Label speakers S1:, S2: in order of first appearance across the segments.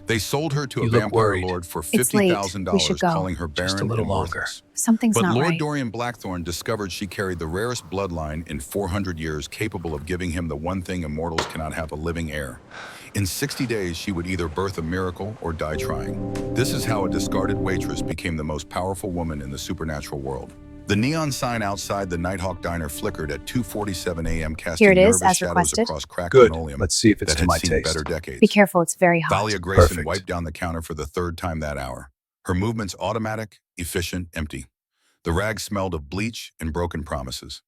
S1: They sold her to a
S2: You look
S1: vampire
S2: worried.
S1: lord for
S3: It's late. We should
S1: $50,000,
S3: go.
S1: calling her
S2: Just a
S1: barren
S2: little
S1: and
S2: longer.
S1: worthless.
S3: Something's
S1: But
S3: not
S1: Lord
S3: right.
S1: Dorian Blackthorne discovered she carried the rarest bloodline in 400 years, capable of giving him the one thing immortals cannot have: a living heir. In 60 days, she would either birth a miracle or die trying. This is how a discarded waitress became the most powerful woman in the supernatural world. The neon sign outside the Nighthawk Diner flickered at 2:47 a.m., casting
S3: Here it is,
S1: nervous
S3: as
S1: shadows
S3: requested.
S1: across cracked
S2: Good.
S1: linoleum
S2: Let's see if it's
S1: that
S2: to
S1: had
S2: my
S1: seen
S2: taste.
S1: better decades.
S3: Be careful, it's very hot.
S1: Thalia Grayson
S2: Perfect.
S1: wiped down the counter for the third time that hour. Her movements automatic, efficient, empty. The rag smelled of bleach and broken promises.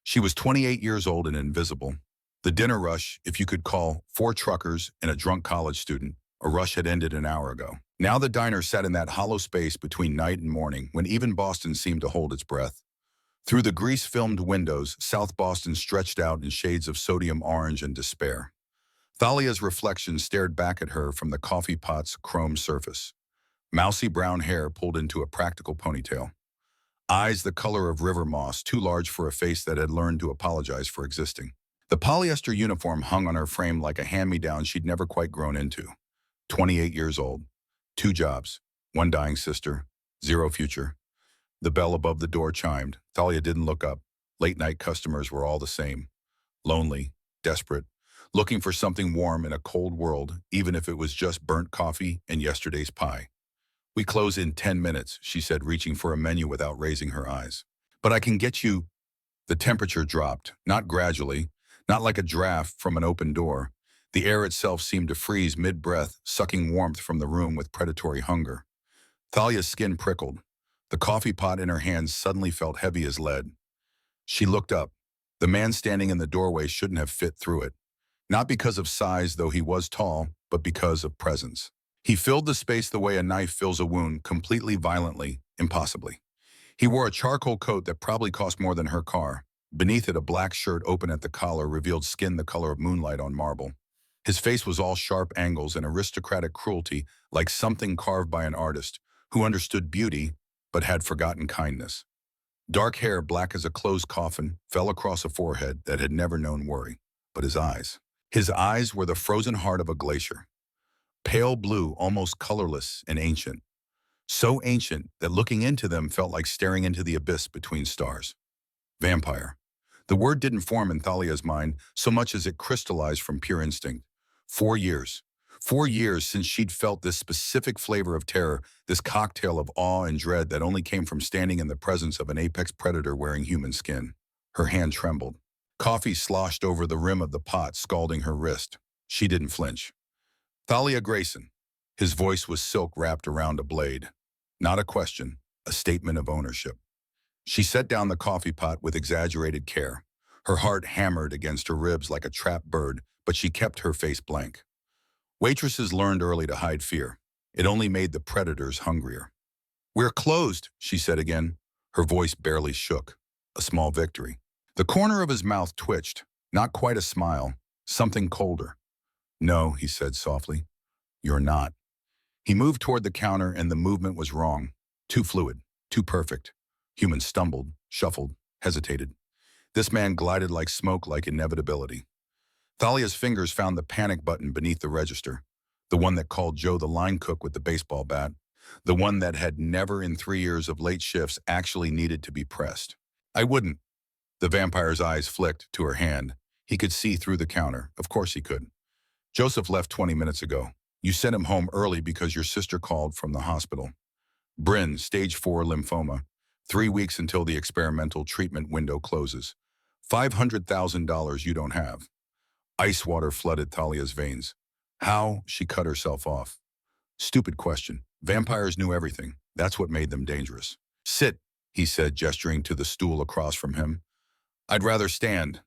S1: She was 28 years old and invisible. The dinner rush, if you could call 4 truckers and a drunk college student, a rush had ended an hour ago. Now the diner sat in that hollow space between night and morning when even Boston seemed to hold its breath. Through the grease-filmed windows, South Boston stretched out in shades of sodium orange and despair. Thalia's reflection stared back at her from the coffee pot's chrome surface. Mousy brown hair pulled into a practical ponytail. Eyes the color of river moss, too large for a face that had learned to apologize for existing. The polyester uniform hung on her frame like a hand-me-down she'd never quite grown into. 28 years old, 2 jobs, 1 dying sister, 0 future. The bell above the door chimed. Thalia didn't look up. Late-night customers were all the same. Lonely, desperate, looking for something warm in a cold world, even if it was just burnt coffee and yesterday's pie. "We close in 10 minutes, she said, reaching for a menu without raising her eyes. "But I can get you—" The temperature dropped, not gradually, not like a draft from an open door. The air itself seemed to freeze mid-breath, sucking warmth from the room with predatory hunger. Thalia's skin prickled. The coffee pot in her hands suddenly felt heavy as lead. She looked up. The man standing in the doorway shouldn't have fit through it. Not because of size, though he was tall, but because of presence. He filled the space the way a knife fills a wound, completely, violently, impossibly. He wore a charcoal coat that probably cost more than her car. Beneath it, a black shirt open at the collar revealed skin the color of moonlight on marble. His face was all sharp angles and aristocratic cruelty, like something carved by an artist who understood beauty but had forgotten kindness. Dark hair, black as a closed coffin, fell across a forehead that had never known worry. But his eyes were the frozen heart of a glacier. Pale blue, almost colorless and ancient. So ancient that looking into them felt like staring into the abyss between stars. Vampire. The word didn't form in Thalia's mind so much as it crystallized from pure instinct. 4 years. 4 years since she'd felt this specific flavor of terror, this cocktail of awe and dread that only came from standing in the presence of an apex predator wearing human skin. Her hand trembled. Coffee sloshed over the rim of the pot, scalding her wrist. She didn't flinch. "Thalia Grayson." His voice was silk wrapped around a blade. Not a question, a statement of ownership. She set down the coffee pot with exaggerated care. Her heart hammered against her ribs like a trapped bird, but she kept her face blank. Waitresses learned early to hide fear. It only made the predators hungrier. "We're closed," she said again. Her voice barely shook. A small victory. The corner of his mouth twitched. Not quite a smile. Something colder. "No," he said softly. "You're not." He moved toward the counter and the movement was wrong. Too fluid. Too perfect. Humans stumbled, shuffled, hesitated. This man glided like smoke, like inevitability. Thalia's fingers found the panic button beneath the register. The one that called Joe the line cook with the baseball bat. The one that had never in 3 years of late shifts actually needed to be pressed. "I wouldn't." The vampire's eyes flicked to her hand. He could see through the counter. Of course he could. "Joseph left 20 minutes ago. You sent him home early because your sister called from the hospital. Bryn, stage 4 lymphoma. 3 weeks until the experimental treatment window closes. $500,000 you don't have." Ice water flooded Thalia's veins. How? She cut herself off. Stupid question. Vampires knew everything. That's what made them dangerous. "Sit," he said, gesturing to the stool across from him. "I'd rather stand."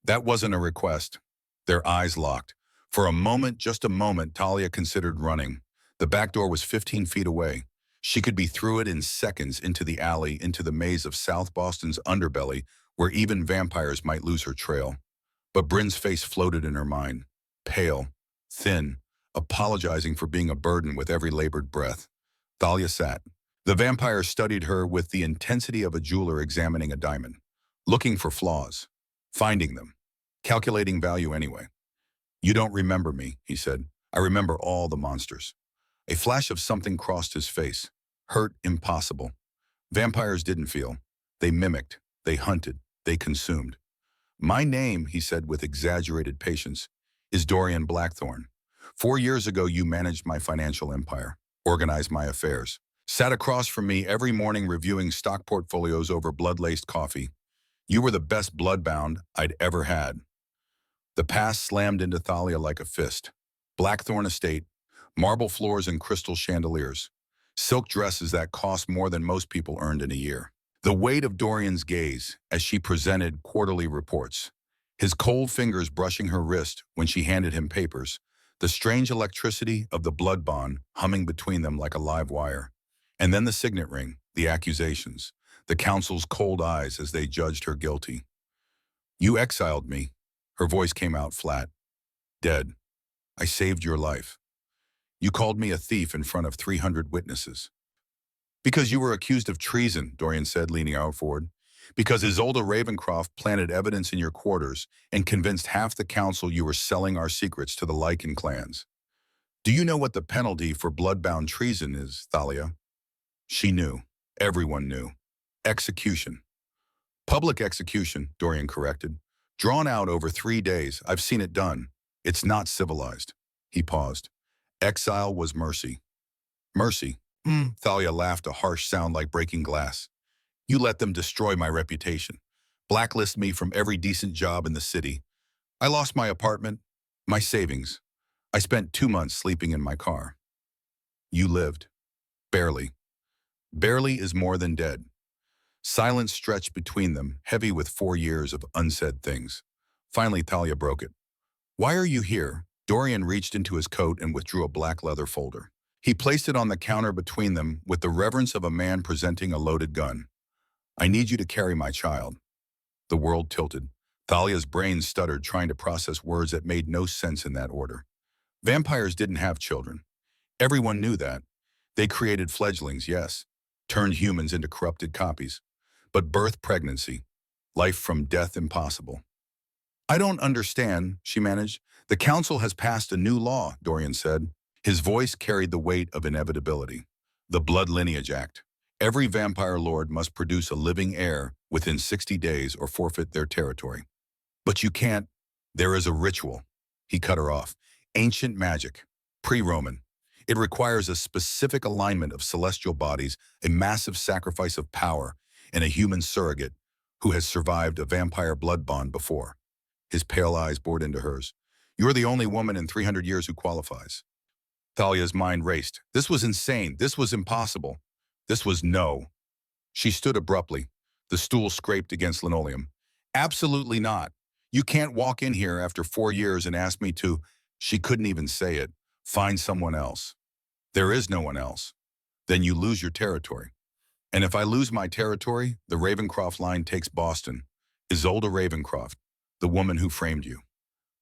S1: That wasn't a request. Their eyes locked. For a moment, just a moment, Thalia considered running. The back door was 15 feet away. She could be through it in seconds, into the alley, into the maze of South Boston's underbelly, where even vampires might lose her trail. But Bryn's face floated in her mind. Pale, thin, apologizing for being a burden with every labored breath. Thalia sat. The vampire studied her with the intensity of a jeweler examining a diamond. Looking for flaws. Finding them. Calculating value anyway. "You don't remember me," he said. I remember all the monsters. A flash of something crossed his face. Hurt, impossible. Vampires didn't feel. They mimicked. They hunted. They consumed. My name, he said with exaggerated patience, is Dorian Blackthorne. 4 years ago, you managed my financial empire, organized my affairs, sat across from me every morning reviewing stock portfolios over blood-laced coffee. You were the best bloodbound I'd ever had. The past slammed into Thalia like a fist. Blackthorne estate, marble floors and crystal chandeliers, silk dresses that cost more than most people earned in a year. The weight of Dorian's gaze as she presented quarterly reports, his cold fingers brushing her wrist when she handed him papers, the strange electricity of the blood bond humming between them like a live wire. And then the signet ring, the accusations, the council's cold eyes as they judged her guilty. You exiled me. Her voice came out flat. Dead. I saved your life. You called me a thief in front of 300 witnesses. Because you were accused of treason, Dorian said, leaning out forward. Because Isolde Ravencroft planted evidence in your quarters and convinced half the council you were selling our secrets to the Lycan clans. Do you know what the penalty for bloodbound treason is, Thalia? She knew. Everyone knew. Execution. Public execution, Dorian corrected. Drawn out over 3 days. I've seen it done. It's not civilized. He paused. Exile was mercy. Mercy. Thalia laughed, a harsh sound like breaking glass. You let them destroy my reputation. Blacklist me from every decent job in the city. I lost my apartment, my savings. I spent 2 months sleeping in my car. You lived. Barely. Barely is more than dead. Silence stretched between them, heavy with 4 years of unsaid things. Finally, Thalia broke it. Why are you here? Dorian reached into his coat and withdrew a black leather folder. He placed it on the counter between them with the reverence of a man presenting a loaded gun. I need you to carry my child. The world tilted. Thalia's brain stuttered, trying to process words that made no sense in that order. Vampires didn't have children. Everyone knew that. They created fledglings, yes, turned humans into corrupted copies. But birth pregnancy, life from death impossible. I don't understand, she managed. The council has passed a new law, Dorian said. His voice carried the weight of inevitability. The Blood Lineage Act. Every vampire lord must produce a living heir within 60 days or forfeit their territory. But you can't. There is a ritual. He cut her off. Ancient magic. Pre-Roman. It requires a specific alignment of celestial bodies, a massive sacrifice of power, and a human surrogate who has survived a vampire blood bond before. His pale eyes bored into hers. You're the only woman in 300 years who qualifies. Thalia's mind raced. This was insane. This was impossible. This was no. She stood abruptly. The stool scraped against linoleum. Absolutely not. You can't walk in here after 4 years and ask me to, she couldn't even say it, find someone else. There is no one else. Then you lose your territory. And if I lose my territory, the Ravencroft line takes Boston. Isolde Ravencroft, the woman who framed you.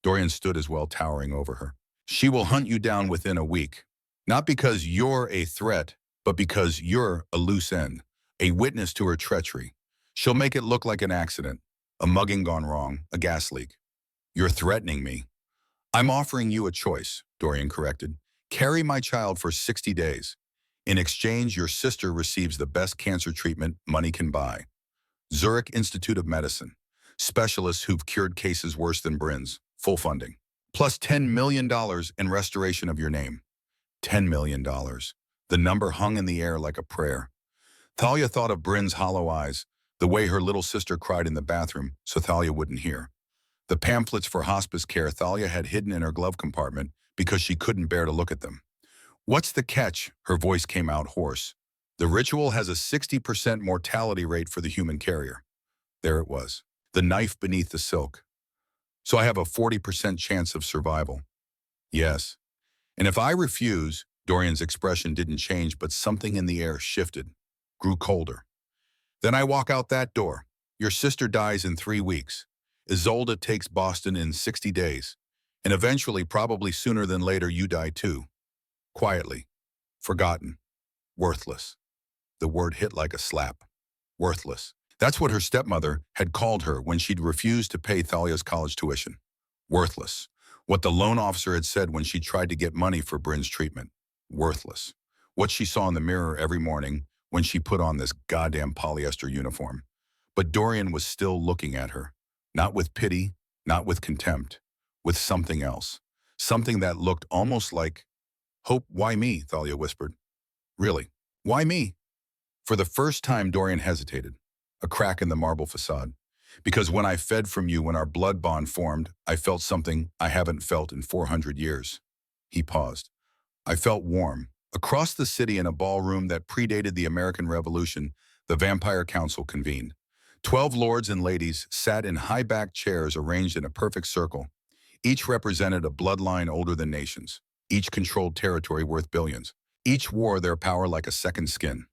S1: Dorian stood as well, towering over her. She will hunt you down within a week. Not because you're a threat, but because you're a loose end, a witness to her treachery. She'll make it look like an accident, a mugging gone wrong, a gas leak. You're threatening me. I'm offering you a choice, Dorian corrected. Carry my child for 60 days. In exchange, your sister receives the best cancer treatment money can buy. Zurich Institute of Medicine. Specialists who've cured cases worse than Bryn's. Full funding. Plus $10 million in restoration of your name. $10 million. The number hung in the air like a prayer. Thalia thought of Bryn's hollow eyes, the way her little sister cried in the bathroom so Thalia wouldn't hear. The pamphlets for hospice care Thalia had hidden in her glove compartment because she couldn't bear to look at them. What's the catch? Her voice came out hoarse. The ritual has a 60% mortality rate for the human carrier. There it was. The knife beneath the silk. So I have a 40% chance of survival. Yes. And if I refuse, Dorian's expression didn't change, but something in the air shifted, grew colder. Then I walk out that door. Your sister dies in 3 weeks. Isolde takes Boston in 60 days. And eventually, probably sooner than later, you die too. Quietly. Forgotten. Worthless. The word hit like a slap. Worthless. That's what her stepmother had called her when she'd refused to pay Thalia's college tuition. Worthless. What the loan officer had said when she tried to get money for Bryn's treatment. Worthless. What she saw in the mirror every morning when she put on this goddamn polyester uniform. But Dorian was still looking at her. Not with pity, not with contempt, with something else. Something that looked almost like, "Hope, why me?" Thalia whispered. "Really? Why me?" For the first time, Dorian hesitated. A crack in the marble facade. "Because when I fed from you, when our blood bond formed, I felt something I haven't felt in 400 years. He paused. I felt warm. Across the city in a ballroom that predated the American Revolution, the Vampire Council convened. 12 lords and ladies sat in high-backed chairs arranged in a perfect circle. Each represented a bloodline older than nations. Each controlled territory worth billions. Each wore their power like a second skin.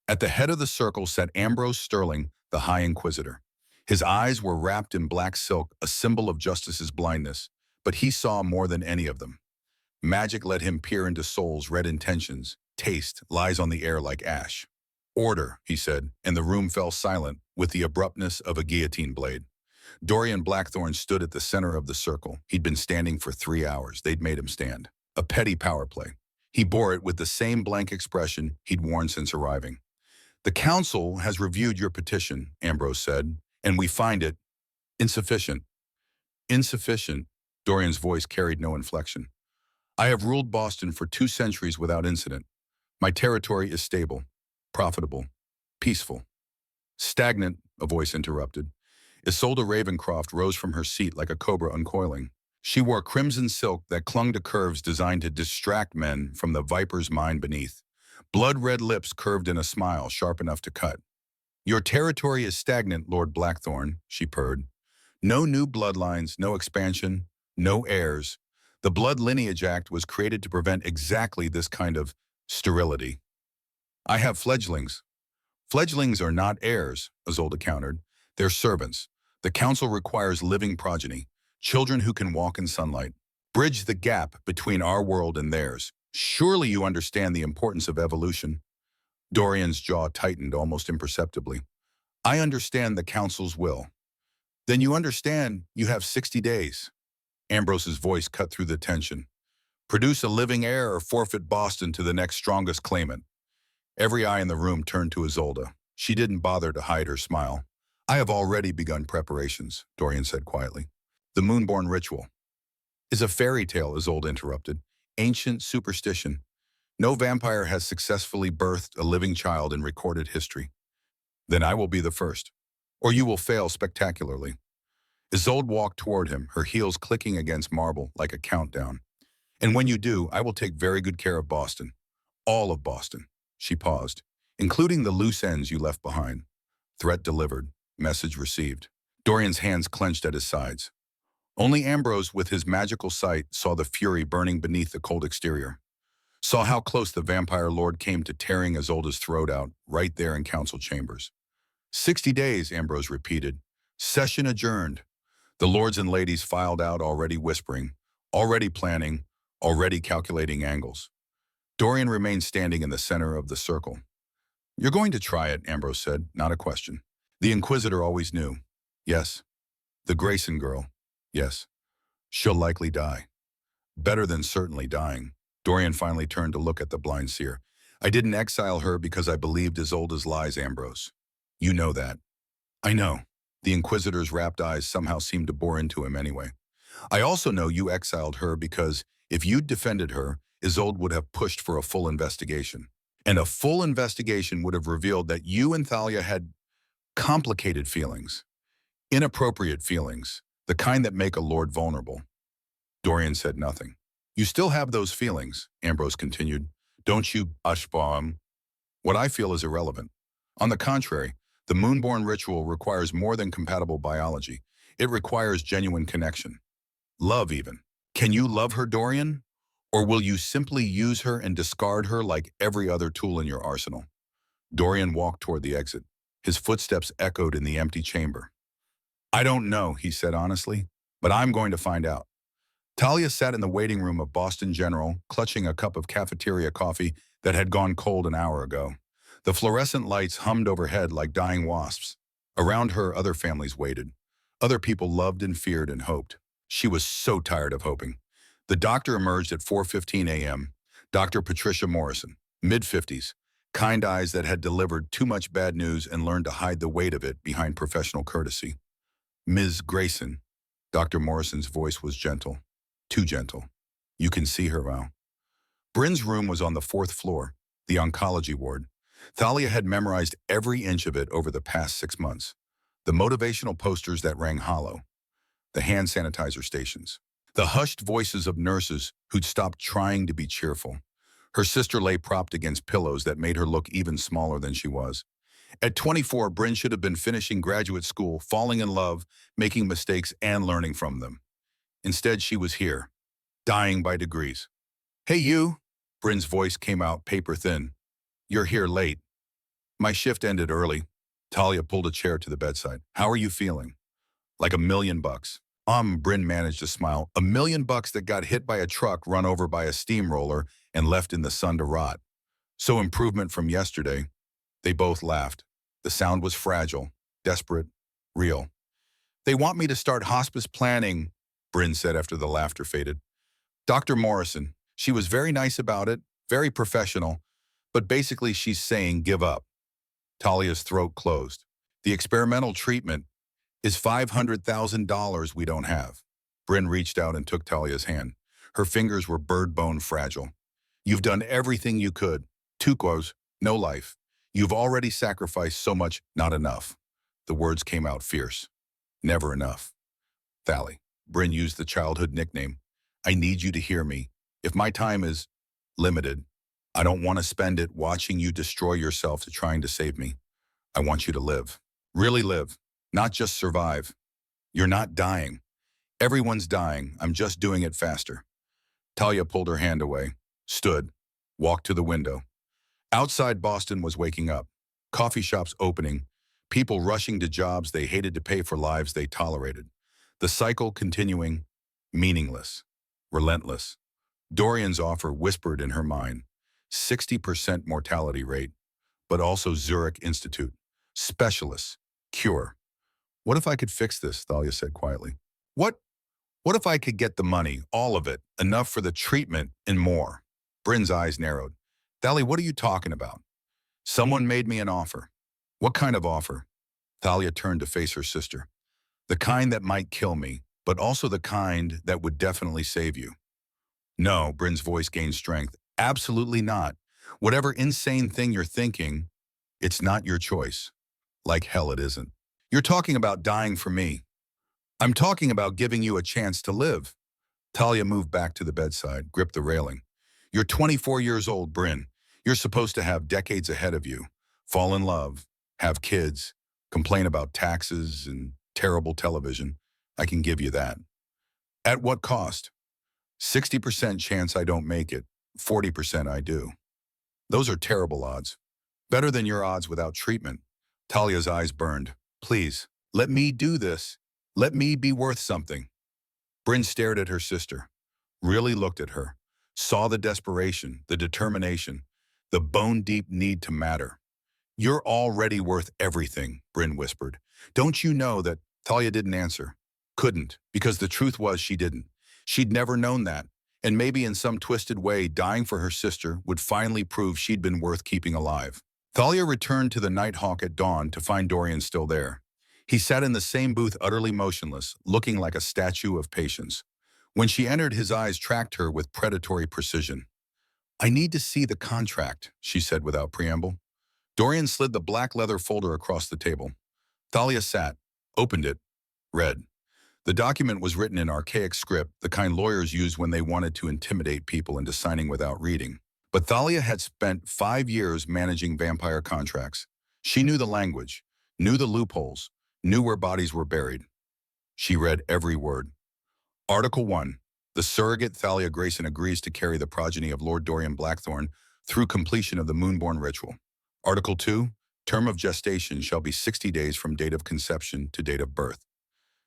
S1: At the head of the circle sat Ambrose Sterling, the High Inquisitor. His eyes were wrapped in black silk, a symbol of justice's blindness, but he saw more than any of them. Magic let him peer into souls' red intentions. Taste lies on the air like ash. "Order," he said, and the room fell silent with the abruptness of a guillotine blade. Dorian Blackthorne stood at the center of the circle. He'd been standing for 3 hours. They'd made him stand. A petty power play. He bore it with the same blank expression he'd worn since arriving. "The council has reviewed your petition," Ambrose said, "and we find it insufficient." Insufficient? Dorian's voice carried no inflection. "I have ruled Boston for 2 centuries without incident. My territory is stable, profitable, peaceful." "Stagnant," a voice interrupted. Isolde Ravencroft rose from her seat like a cobra uncoiling. She wore crimson silk that clung to curves designed to distract men from the viper's mind beneath. Blood-red lips curved in a smile sharp enough to cut. "Your territory is stagnant, Lord Blackthorne," she purred. "No new bloodlines, no expansion, no heirs. The Blood Lineage Act was created to prevent exactly this kind of sterility." "I have fledglings." "Fledglings are not heirs," Isolde countered. "They're servants. The council requires living progeny, children who can walk in sunlight, bridge the gap between our world and theirs. Surely you understand the importance of evolution." Dorian's jaw tightened almost imperceptibly. "I understand the council's will." "Then you understand you have 60 days. Ambrose's voice cut through the tension. "Produce a living heir or forfeit Boston to the next strongest claimant." Every eye in the room turned to Isolde. She didn't bother to hide her smile. "I have already begun preparations," Dorian said quietly. "The Moonborn ritual is a fairy tale," Isolde interrupted. "Ancient superstition. No vampire has successfully birthed a living child in recorded history." "Then I will be the first. Or you will fail spectacularly." Isolde walked toward him, her heels clicking against marble like a countdown. "And when you do, I will take very good care of Boston. All of Boston." She paused. "Including the loose ends you left behind." Threat delivered. Message received. Dorian's hands clenched at his sides. Only Ambrose, with his magical sight, saw the fury burning beneath the cold exterior. Saw how close the vampire lord came to tearing Isolde's throat out, right there in council chambers. 60 days, Ambrose repeated. Session adjourned. The lords and ladies filed out, already whispering, already planning, already calculating angles. Dorian remained standing in the center of the circle. "You're going to try it," Ambrose said, not a question. "The Inquisitor always knew. Yes. The Grayson girl. Yes. She'll likely die. Better than certainly dying." Dorian finally turned to look at the blind seer. "I didn't exile her because I believed Isolde's lies, Ambrose. You know that." "I know." The Inquisitor's rapt eyes somehow seemed to bore into him anyway. "I also know you exiled her because if you'd defended her, Isolde would have pushed for a full investigation. And a full investigation would have revealed that you and Thalia had complicated feelings. Inappropriate feelings. The kind that make a lord vulnerable." Dorian said nothing. "You still have those feelings," Ambrose continued. "Don't you, Ashbaum? What I feel is irrelevant. On the contrary, the Moonborn ritual requires more than compatible biology. It requires genuine connection. Love, even. Can you love her, Dorian? Or will you simply use her and discard her like every other tool in your arsenal?" Dorian walked toward the exit. His footsteps echoed in the empty chamber. "I don't know," he said honestly, "but I'm going to find out." Talia sat in the waiting room of Boston General, clutching a cup of cafeteria coffee that had gone cold an hour ago. The fluorescent lights hummed overhead like dying wasps. Around her, other families waited. Other people loved and feared and hoped. She was so tired of hoping. The doctor emerged at 4:15 a.m. Dr. Patricia Morrison, mid-50s, kind eyes that had delivered too much bad news and learned to hide the weight of it behind professional courtesy. Ms. Grayson. Dr. Morrison's voice was gentle. Too gentle. You can see her now. Bryn's room was on the fourth floor, the oncology ward. Thalia had memorized every inch of it over the past 6 months. The motivational posters that rang hollow. The hand sanitizer stations. The hushed voices of nurses who'd stopped trying to be cheerful. Her sister lay propped against pillows that made her look even smaller than she was. At 24, Bryn should have been finishing graduate school, falling in love, making mistakes, and learning from them. Instead, she was here, dying by degrees. Hey, you! Bryn's voice came out paper thin. You're here late. My shift ended early. Talia pulled a chair to the bedside. How are you feeling? Like $1,000,000. Bryn managed to smile. $1,000,000 that got hit by a truck, run over by a steamroller, and left in the sun to rot. So improvement from yesterday. They both laughed. The sound was fragile, desperate, real. They want me to start hospice planning, Bryn said after the laughter faded. Dr. Morrison, she was very nice about it, very professional, but basically she's saying give up. Talia's throat closed. The experimental treatment is $500,000 we don't have. Bryn reached out and took Talia's hand. Her fingers were bird bone fragile. You've done everything you could. Tukos, no life. You've already sacrificed so much, not enough. The words came out fierce. Never enough. Thali. Bryn used the childhood nickname. I need you to hear me. If my time is limited, I don't want to spend it watching you destroy yourself to trying to save me. I want you to live. Really live. Not just survive. You're not dying. Everyone's dying. I'm just doing it faster. Talia pulled her hand away, stood, walked to the window. Outside Boston was waking up. Coffee shops opening. People rushing to jobs they hated to pay for lives they tolerated. The cycle continuing, meaningless, relentless. Dorian's offer whispered in her mind. 60% mortality rate, but also Zurich Institute. Specialists. Cure. What if I could fix this? Thalia said quietly. What if I could get the money, all of it, enough for the treatment and more? Bryn's eyes narrowed. Thalia, what are you talking about? Someone made me an offer. What kind of offer? Thalia turned to face her sister. The kind that might kill me, but also the kind that would definitely save you. No, Bryn's voice gained strength. Absolutely not. Whatever insane thing you're thinking, it's not your choice. Like hell it isn't. You're talking about dying for me. I'm talking about giving you a chance to live. Talia moved back to the bedside, gripped the railing. You're 24 years old, Bryn. You're supposed to have decades ahead of you. Fall in love, have kids, complain about taxes and terrible television. I can give you that. At what cost? 60% chance I don't make it, 40% I do. Those are terrible odds. Better than your odds without treatment. Talia's eyes burned. Please, let me do this. Let me be worth something. Bryn stared at her sister, really looked at her, saw the desperation, the determination, the bone-deep need to matter. You're already worth everything, Bryn whispered. Don't you know that? Talia didn't answer. Couldn't, because the truth was she didn't. She'd never known that, and maybe in some twisted way, dying for her sister would finally prove she'd been worth keeping alive. Thalia returned to the Nighthawk at dawn to find Dorian still there. He sat in the same booth utterly motionless, looking like a statue of patience. When she entered, his eyes tracked her with predatory precision. I need to see the contract, she said without preamble. Dorian slid the black leather folder across the table. Thalia sat, opened it, read. The document was written in archaic script, the kind lawyers use when they wanted to intimidate people into signing without reading. But Thalia had spent 5 years managing vampire contracts. She knew the language, knew the loopholes, knew where bodies were buried. She read every word. Article 1. The surrogate Thalia Grayson agrees to carry the progeny of Lord Dorian Blackthorne through completion of the Moonborn ritual. Article 2. Term of gestation shall be 60 days from date of conception to date of birth.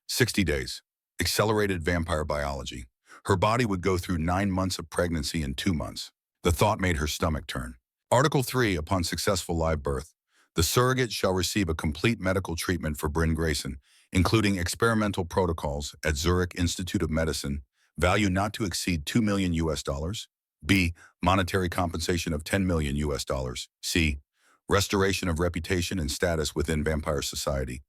S1: 60 days. Accelerated vampire biology. Her body would go through 9 months of pregnancy in 2 months. The thought made her stomach turn. Article 3. Upon successful live birth, the surrogate shall receive a complete medical treatment for Bryn Grayson including experimental protocols at Zurich Institute of Medicine, value not to exceed 2 million US dollars. B. Monetary compensation of 10 million US dollars. C. Restoration of reputation and status within vampire society.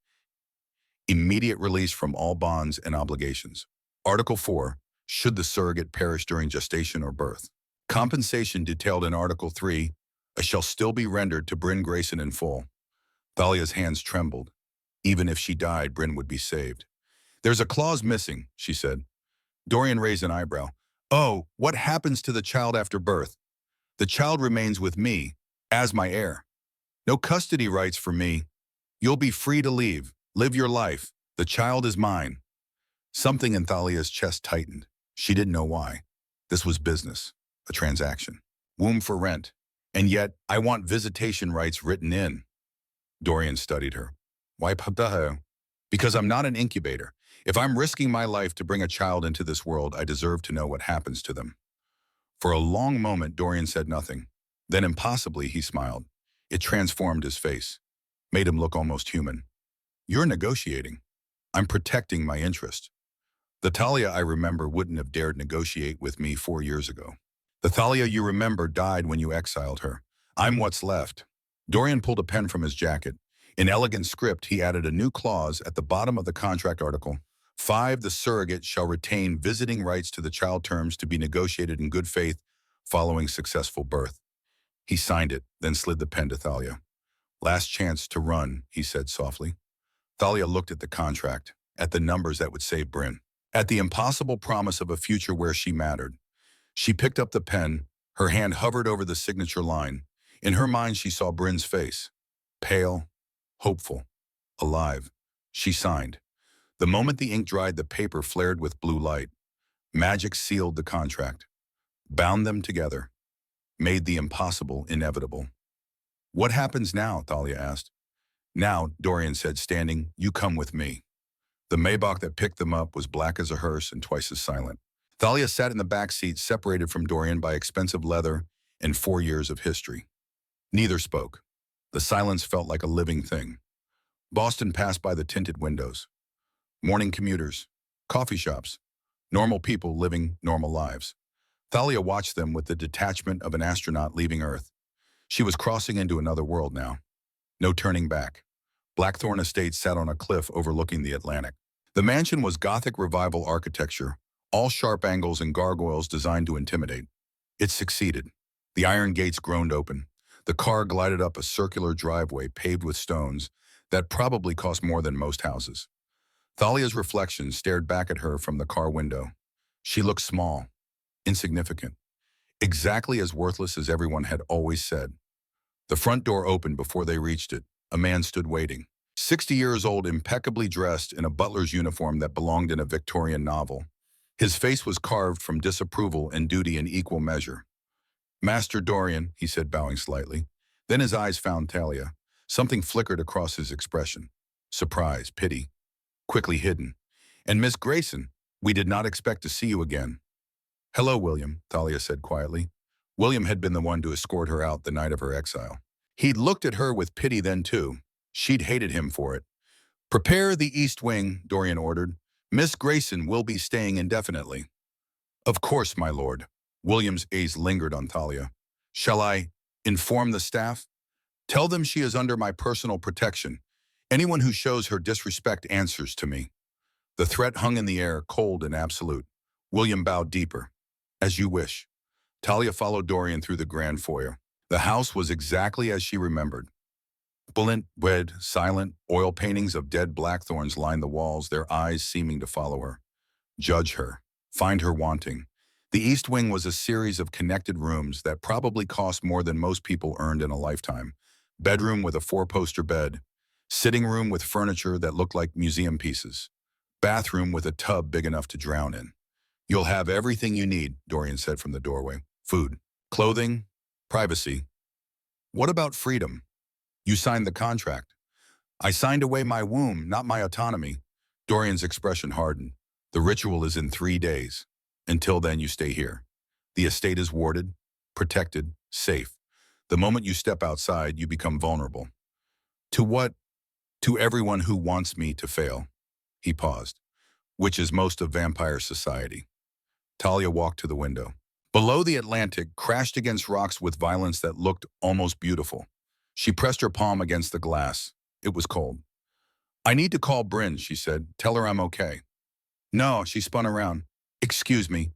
S1: Immediate release from all bonds and obligations. Article 4. Should the surrogate perish during gestation or birth? Compensation detailed in Article 3 shall still be rendered to Bryn Grayson in full. Thalia's hands trembled. Even if she died, Bryn would be saved. There's a clause missing, she said. Dorian raised an eyebrow. Oh, what happens to the child after birth? The child remains with me, as my heir. No custody rights for me. You'll be free to leave. Live your life. The child is mine. Something in Thalia's chest tightened. She didn't know why. This was business, a transaction. Womb for rent. And yet, I want visitation rights written in. Dorian studied her. Why pataho? Because I'm not an incubator. If I'm risking my life to bring a child into this world, I deserve to know what happens to them. For a long moment, Dorian said nothing. Then impossibly, he smiled. It transformed his face, made him look almost human. You're negotiating. I'm protecting my interest. The Thalia I remember wouldn't have dared negotiate with me 4 years ago. The Thalia you remember died when you exiled her. I'm what's left. Dorian pulled a pen from his jacket. In elegant script, he added a new clause at the bottom of the contract article. 5. The surrogate shall retain visiting rights to the child, terms to be negotiated in good faith following successful birth. He signed it, then slid the pen to Thalia. Last chance to run, he said softly. Thalia looked at the contract, at the numbers that would save Bryn, at the impossible promise of a future where she mattered. She picked up the pen, her hand hovered over the signature line. In her mind, she saw Bryn's face. Pale, hopeful, alive. She signed. The moment the ink dried, the paper flared with blue light. Magic sealed the contract, bound them together, made the impossible inevitable. What happens now? Thalia asked. Now, Dorian said, standing, you come with me. The Maybach that picked them up was black as a hearse and twice as silent. Thalia sat in the back seat, separated from Dorian by expensive leather and 4 years of history. Neither spoke. The silence felt like a living thing. Boston passed by the tinted windows. Morning commuters, coffee shops, normal people living normal lives. Thalia watched them with the detachment of an astronaut leaving Earth. She was crossing into another world now. No turning back. Blackthorn Estate sat on a cliff overlooking the Atlantic. The mansion was Gothic Revival architecture, all sharp angles and gargoyles designed to intimidate. It succeeded. The iron gates groaned open. The car glided up a circular driveway paved with stones that probably cost more than most houses. Thalia's reflection stared back at her from the car window. She looked small, insignificant, exactly as worthless as everyone had always said. The front door opened before they reached it. A man stood waiting. 60 years old, impeccably dressed in a butler's uniform that belonged in a Victorian novel. His face was carved from disapproval and duty in equal measure. Master Dorian, he said, bowing slightly. Then his eyes found Thalia. Something flickered across his expression. Surprise, pity, quickly hidden. And Miss Grayson, we did not expect to see you again. Hello, William, Thalia said quietly. William had been the one to escort her out the night of her exile. He'd looked at her with pity then, too. She'd hated him for it. Prepare the East Wing, Dorian ordered. Miss Grayson will be staying indefinitely. Of course, my lord. William's gaze lingered on Thalia. Shall I inform the staff? Tell them she is under my personal protection. Anyone who shows her disrespect answers to me. The threat hung in the air, cold and absolute. William bowed deeper. As you wish. Thalia followed Dorian through the grand foyer. The house was exactly as she remembered. Bullet, red, silent, oil paintings of dead blackthorns lined the walls, their eyes seeming to follow her. Judge her. Find her wanting. The East Wing was a series of connected rooms that probably cost more than most people earned in a lifetime. Bedroom with a 4-poster bed. Sitting room with furniture that looked like museum pieces. Bathroom with a tub big enough to drown in. You'll have everything you need, Dorian said from the doorway. Food, clothing, privacy. What about freedom? You signed the contract. I signed away my womb, not my autonomy. Dorian's expression hardened. The ritual is in 3 days. Until then, you stay here. The estate is warded, protected, safe. The moment you step outside, you become vulnerable. To what? To everyone who wants me to fail. He paused. Which is most of vampire society. Talia walked to the window. Below, the Atlantic crashed against rocks with violence that looked almost beautiful. She pressed her palm against the glass. It was cold. I need to call Bryn, she said. Tell her I'm okay. No, she spun around. Excuse me.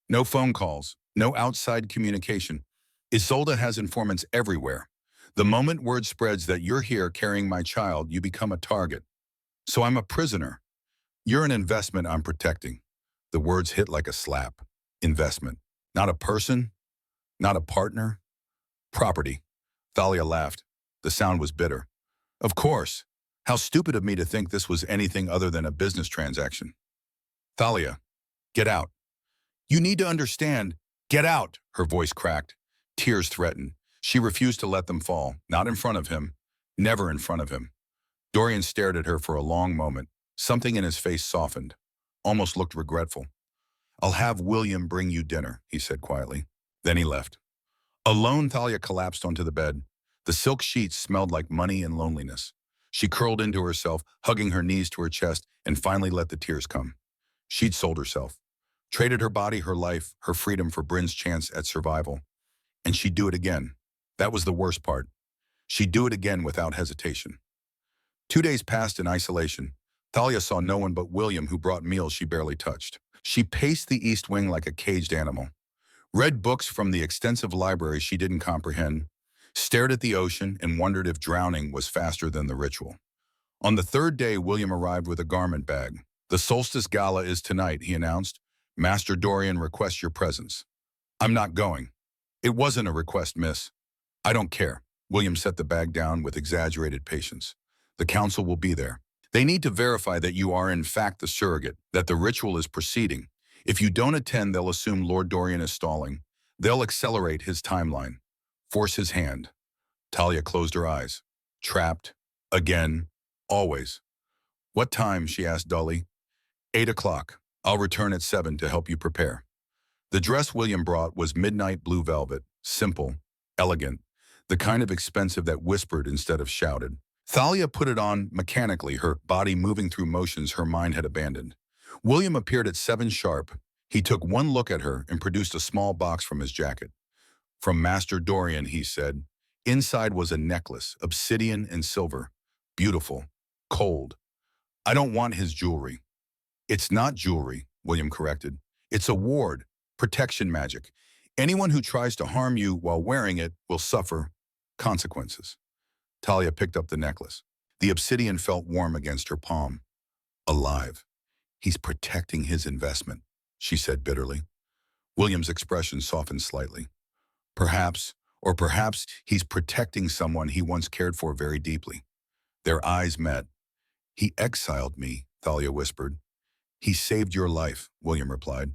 S1: No phone calls. No outside communication. Isolde has informants everywhere. The moment word spreads that you're here carrying my child, you become a target. So I'm a prisoner. You're an investment I'm protecting. The words hit like a slap. Investment. Not a person, not a partner. Property. Thalia laughed. The sound was bitter. Of course. How stupid of me to think this was anything other than a business transaction. Thalia, get out. You need to understand. Get out, her voice cracked. Tears threatened. She refused to let them fall, not in front of him, never in front of him. Dorian stared at her for a long moment. Something in his face softened, almost looked regretful. I'll have William bring you dinner, he said quietly. Then he left. Alone, Thalia collapsed onto the bed. The silk sheets smelled like money and loneliness. She curled into herself, hugging her knees to her chest, and finally let the tears come. She'd sold herself, traded her body, her life, her freedom for Bryn's chance at survival. And she'd do it again. That was the worst part. She'd do it again without hesitation. 2 days passed in isolation. Thalia saw no one but William, who brought meals she barely touched. She paced the East Wing like a caged animal, read books from the extensive library she didn't comprehend, stared at the ocean, and wondered if drowning was faster than the ritual. On the third day, William arrived with a garment bag. The Solstice Gala is tonight, he announced. Master Dorian requests your presence. I'm not going. It wasn't a request, miss. I don't care. William set the bag down with exaggerated patience. The council will be there. They need to verify that you are in fact the surrogate, that the ritual is proceeding. If you don't attend, they'll assume Lord Dorian is stalling. They'll accelerate his timeline. Force his hand. Talia closed her eyes. Trapped. Again. Always. What time? She asked dully. 8 o'clock. I'll return at 7 to help you prepare. The dress William brought was midnight blue velvet, simple, elegant, the kind of expensive that whispered instead of shouted. Thalia put it on mechanically, her body moving through motions her mind had abandoned. William appeared at 7 sharp. He took one look at her and produced a small box from his jacket. From Master Dorian, he said. Inside was a necklace, obsidian and silver. Beautiful. Cold. I don't want his jewelry. It's not jewelry, William corrected. It's a ward, protection magic. Anyone who tries to harm you while wearing it will suffer consequences. Talia picked up the necklace. The obsidian felt warm against her palm. Alive. He's protecting his investment, she said bitterly. William's expression softened slightly. Perhaps he's protecting someone he once cared for very deeply. Their eyes met. He exiled me, Thalia whispered. He saved your life, William replied.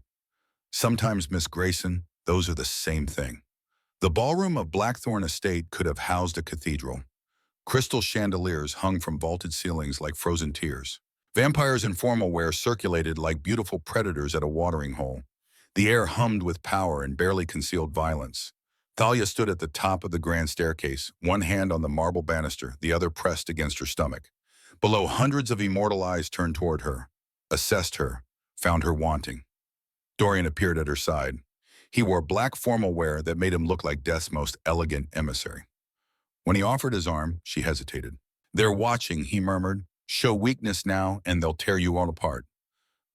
S1: Sometimes, Miss Grayson, those are the same thing. The ballroom of Blackthorn Estate could have housed a cathedral. Crystal chandeliers hung from vaulted ceilings like frozen tears. Vampires in formal wear circulated like beautiful predators at a watering hole. The air hummed with power and barely concealed violence. Thalia stood at the top of the grand staircase, one hand on the marble banister, the other pressed against her stomach. Below, hundreds of immortal eyes turned toward her, assessed her, found her wanting. Dorian appeared at her side. He wore black formal wear that made him look like death's most elegant emissary. When he offered his arm, she hesitated. They're watching, he murmured. Show weakness now, and they'll tear you all apart.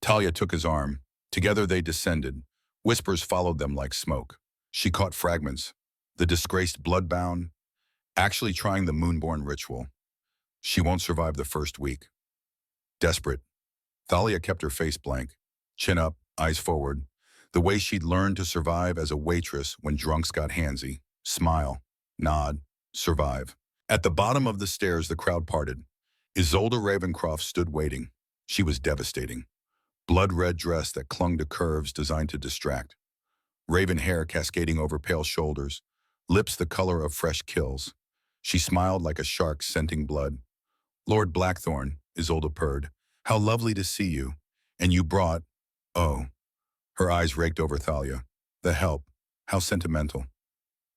S1: Talia took his arm. Together they descended. Whispers followed them like smoke. She caught fragments. The disgraced bloodbound, actually trying the moonborn ritual. She won't survive the first week. Desperate, Thalia kept her face blank, chin up, eyes forward, the way she'd learned to survive as a waitress when drunks got handsy. Smile, nod, survive. At the bottom of the stairs, the crowd parted. Isolde Ravencroft stood waiting. She was devastating. Blood-red dress that clung to curves designed to distract. Raven hair cascading over pale shoulders, lips the color of fresh kills. She smiled like a shark scenting blood. Lord Blackthorn, Isolde purred. How lovely to see you. And you brought, oh. Her eyes raked over Thalia. The help. How sentimental.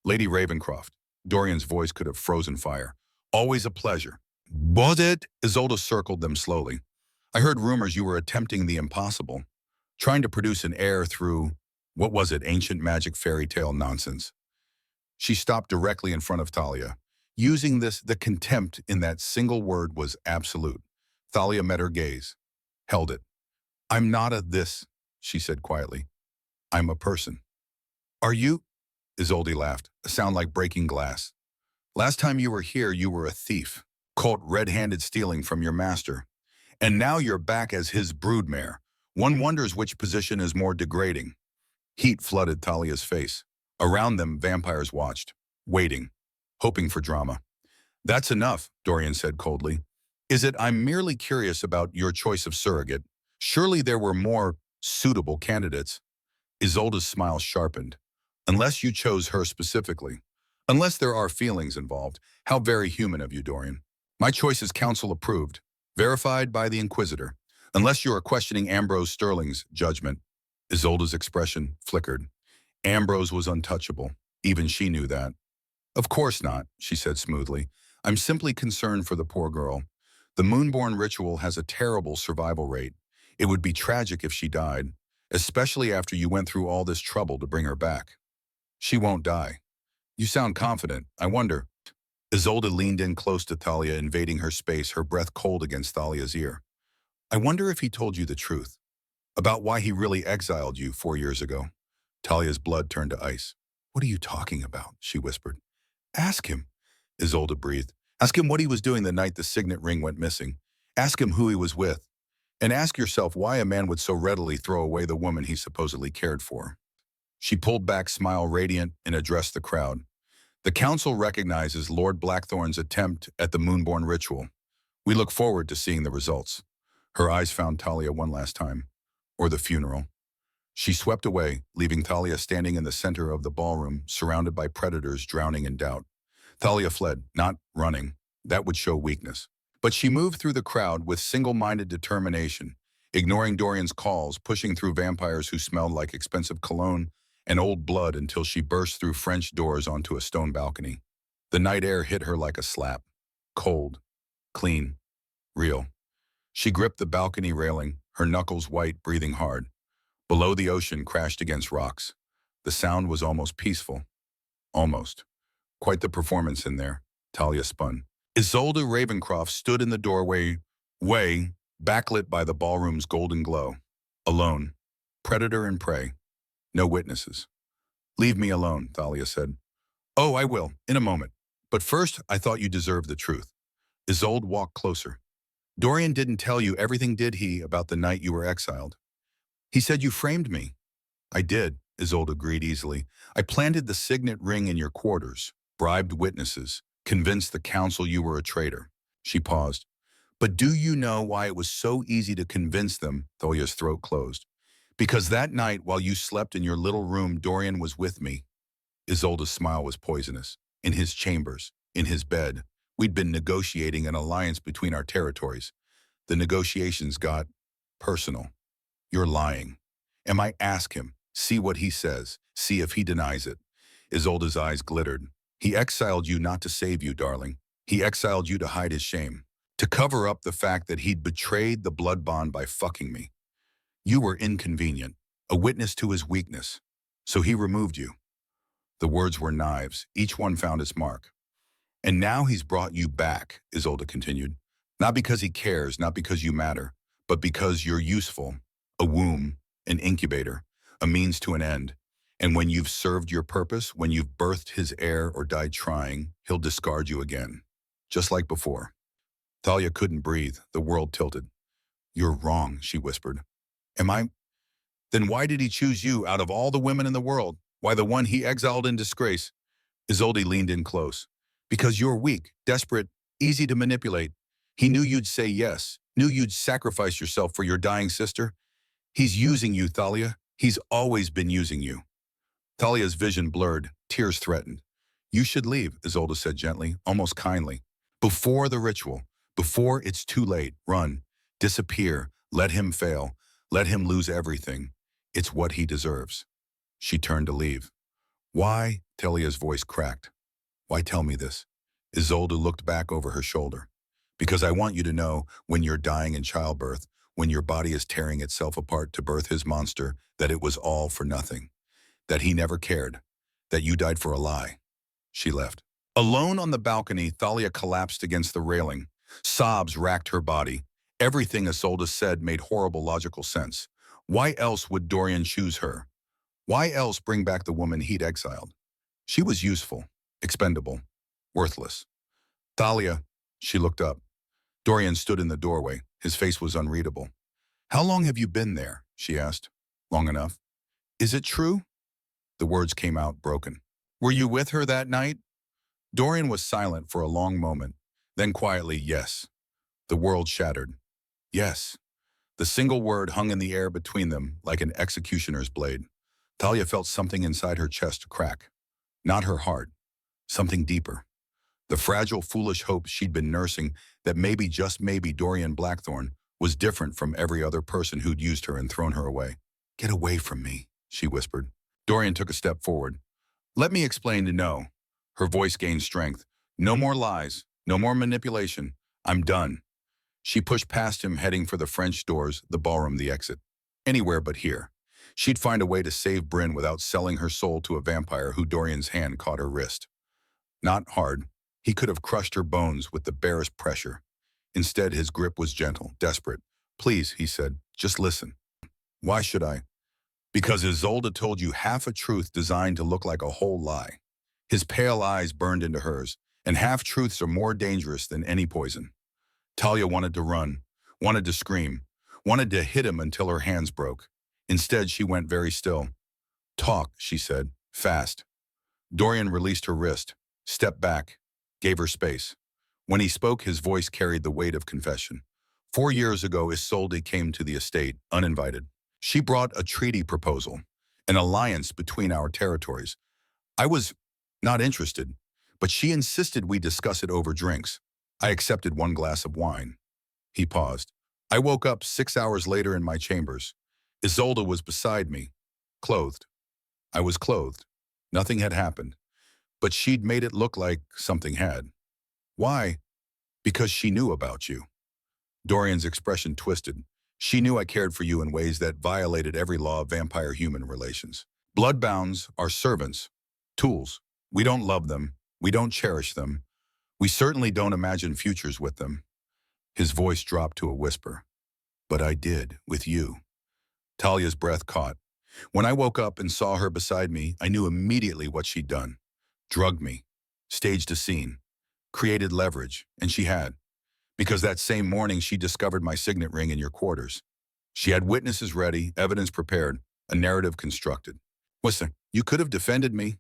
S1: Lady Ravencroft. Dorian's voice could have frozen fire. Always a pleasure. Was it? Isolde circled them slowly. I heard rumors you were attempting the impossible, trying to produce an heir through, what was it, ancient magic fairy tale nonsense. She stopped directly in front of Thalia. Using this, the contempt in that single word was absolute. Thalia met her gaze, held it. I'm not a this, she said quietly. I'm a person. Are you? Isolde laughed, a sound like breaking glass. Last time you were here, you were a thief, caught red-handed stealing from your master. And now you're back as his broodmare. One wonders which position is more degrading. Heat flooded Thalia's face. Around them, vampires watched, waiting, hoping for drama. That's enough, Dorian said coldly. Is it I'm merely curious about your choice of surrogate? Surely there were more suitable candidates. Isolde's smile sharpened. Unless you chose her specifically. Unless there are feelings involved. How very human of you, Dorian. My choice is council approved, verified by the Inquisitor. Unless you are questioning Ambrose Sterling's judgment. Isolde's expression flickered. Ambrose was untouchable. Even she knew that. Of course not, she said smoothly. I'm simply concerned for the poor girl. The Moonborn ritual has a terrible survival rate. It would be tragic if she died, especially after you went through all this trouble to bring her back. She won't die. You sound confident. I wonder. Isolde leaned in close to Thalia, invading her space, her breath cold against Thalia's ear. I wonder if he told you the truth. About why he really exiled you 4 years ago. Talia's blood turned to ice. What are you talking about? She whispered. Ask him, Isolde breathed. Ask him what he was doing the night the signet ring went missing. Ask him who he was with. And ask yourself why a man would so readily throw away the woman he supposedly cared for. She pulled back, smile radiant, and addressed the crowd. The council recognizes Lord Blackthorn's attempt at the Moonborn ritual. We look forward to seeing the results. Her eyes found Thalia one last time. Or the funeral. She swept away, leaving Thalia standing in the center of the ballroom, surrounded by predators drowning in doubt. Thalia fled, not running. That would show weakness. But she moved through the crowd with single-minded determination, ignoring Dorian's calls, pushing through vampires who smelled like expensive cologne and old blood until she burst through French doors onto a stone balcony. The night air hit her like a slap. Cold, clean, real. She gripped the balcony railing, her knuckles white, breathing hard. Below, the ocean crashed against rocks. The sound was almost peaceful. Almost. Quite the performance in there. Thalia spun. Isolde Ravencroft stood in the doorway, backlit by the ballroom's golden glow. Alone. Predator and prey. No witnesses. Leave me alone, Thalia said. Oh, I will, in a moment. But first, I thought you deserved the truth. Isolde walked closer. Dorian didn't tell you everything, did he, about the night you were exiled? He said you framed me. I did, Isolde agreed easily. I planted the signet ring in your quarters, bribed witnesses, convinced the council you were a traitor. She paused. But do you know why it was so easy to convince them? Thalia's throat closed. Because that night, while you slept in your little room, Dorian was with me. Isolde's smile was poisonous. In his chambers, in his bed, we'd been negotiating an alliance between our territories. The negotiations got personal. You're lying. Am I ask him, see what he says, see if he denies it. Isolde's eyes glittered. He exiled you not to save you, darling. He exiled you to hide his shame, to cover up the fact that he'd betrayed the blood bond by fucking me. You were inconvenient, a witness to his weakness, so he removed you. The words were knives, each one found its mark. And now he's brought you back, Isolde continued. Not because he cares, not because you matter, but because you're useful. A womb, an incubator, a means to an end. And when you've served your purpose, when you've birthed his heir or died trying, he'll discard you again. Just like before. Thalia couldn't breathe. The world tilted. You're wrong, she whispered. Am I? Then why did he choose you out of all the women in the world? Why the one he exiled in disgrace? Isolde leaned in close. Because you're weak, desperate, easy to manipulate. He knew you'd say yes, knew you'd sacrifice yourself for your dying sister. He's using you, Thalia. He's always been using you. Thalia's vision blurred, tears threatened. You should leave, Isolde said gently, almost kindly. Before the ritual, before it's too late, run, disappear, let him fail, let him lose everything. It's what he deserves. She turned to leave. Why? Thalia's voice cracked. Why tell me this? Isolde looked back over her shoulder. Because I want you to know, when you're dying in childbirth, when your body is tearing itself apart to birth his monster, that it was all for nothing, that he never cared, that you died for a lie. She left. Alone on the balcony, Thalia collapsed against the railing. Sobs racked her body. Everything Isolde said made horrible logical sense. Why else would Dorian choose her? Why else bring back the woman he'd exiled? She was useful, expendable, worthless. Thalia, she looked up. Dorian stood in the doorway. His face was unreadable. How long have you been there? She asked. Long enough. Is it true? The words came out broken. Were you with her that night? Dorian was silent for a long moment. Then quietly, yes. The world shattered. Yes. The single word hung in the air between them like an executioner's blade. Thalia felt something inside her chest crack. Not her heart. Something deeper. The fragile, foolish hope she'd been nursing that maybe, just maybe, Dorian Blackthorne was different from every other person who'd used her and thrown her away. Get away from me, she whispered. Dorian took a step forward. Let me explain to no. Her voice gained strength. No more lies. No more manipulation. I'm done. She pushed past him, heading for the French doors, the ballroom, the exit. Anywhere but here. She'd find a way to save Bryn without selling her soul to a vampire who Dorian's hand caught her wrist. Not hard. He could have crushed her bones with the barest pressure. Instead, his grip was gentle, desperate. Please, he said, just listen. Why should I? Because Isolde told you half a truth designed to look like a whole lie. His pale eyes burned into hers, and half-truths are more dangerous than any poison. Thalia wanted to run, wanted to scream, wanted to hit him until her hands broke. Instead, she went very still. Talk, she said, fast. Dorian released her wrist, stepped back, gave her space. When he spoke, his voice carried the weight of confession. 4 years ago, Isolde came to the estate, uninvited. She brought a treaty proposal, an alliance between our territories. I was not interested, but she insisted we discuss it over drinks. I accepted 1 glass of wine. He paused. I woke up 6 hours later in my chambers. Isolde was beside me, clothed. I was clothed. Nothing had happened, but she'd made it look like something had. Why? Because she knew about you. Dorian's expression twisted. She knew I cared for you in ways that violated every law of vampire-human relations. Bloodbounds are servants, tools. We don't love them. We don't cherish them. We certainly don't imagine futures with them. His voice dropped to a whisper. But I did, with you. Talia's breath caught. When I woke up and saw her beside me, I knew immediately what she'd done. Drugged me, staged a scene, created leverage, and she had. Because that same morning she discovered my signet ring in your quarters. She had witnesses ready, evidence prepared, a narrative constructed. Listen, you could have defended me.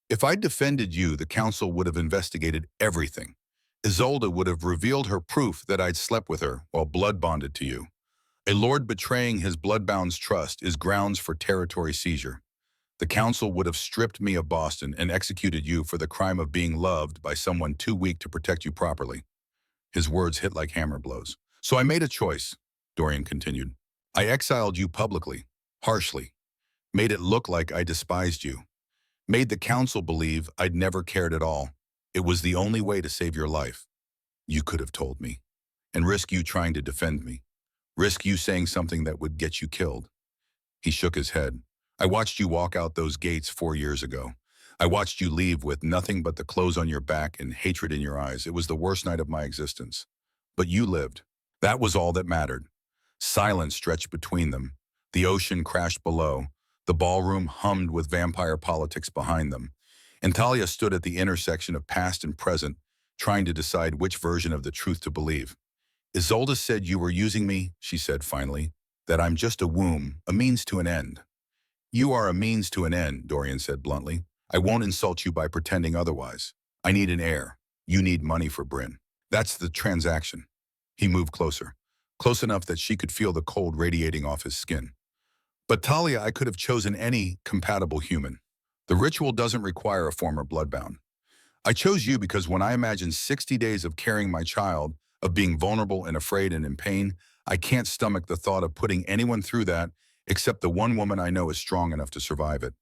S1: If I'd defended you, the council would have investigated everything. Isolde would have revealed her proof that I'd slept with her while blood bonded to you. A lord betraying his bloodbound's trust is grounds for territory seizure. The council would have stripped me of Boston and executed you for the crime of being loved by someone too weak to protect you properly. His words hit like hammer blows. So I made a choice, Dorian continued. I exiled you publicly, harshly, made it look like I despised you, made the council believe I'd never cared at all. It was the only way to save your life. You could have told me, and risk you trying to defend me, risk you saying something that would get you killed. He shook his head. I watched you walk out those gates 4 years ago. I watched you leave with nothing but the clothes on your back and hatred in your eyes. It was the worst night of my existence. But you lived. That was all that mattered. Silence stretched between them. The ocean crashed below. The ballroom hummed with vampire politics behind them. And Thalia stood at the intersection of past and present, trying to decide which version of the truth to believe. Isolde said you were using me, she said finally, that I'm just a womb, a means to an end. You are a means to an end, Dorian said bluntly. I won't insult you by pretending otherwise. I need an heir. You need money for Bryn. That's the transaction. He moved closer, close enough that she could feel the cold radiating off his skin. But Thalia, I could have chosen any compatible human. The ritual doesn't require a former bloodbound. I chose you because when I imagine 60 days of carrying my child, of being vulnerable and afraid and in pain, I can't stomach the thought of putting anyone through that except the one woman I know is strong enough to survive it.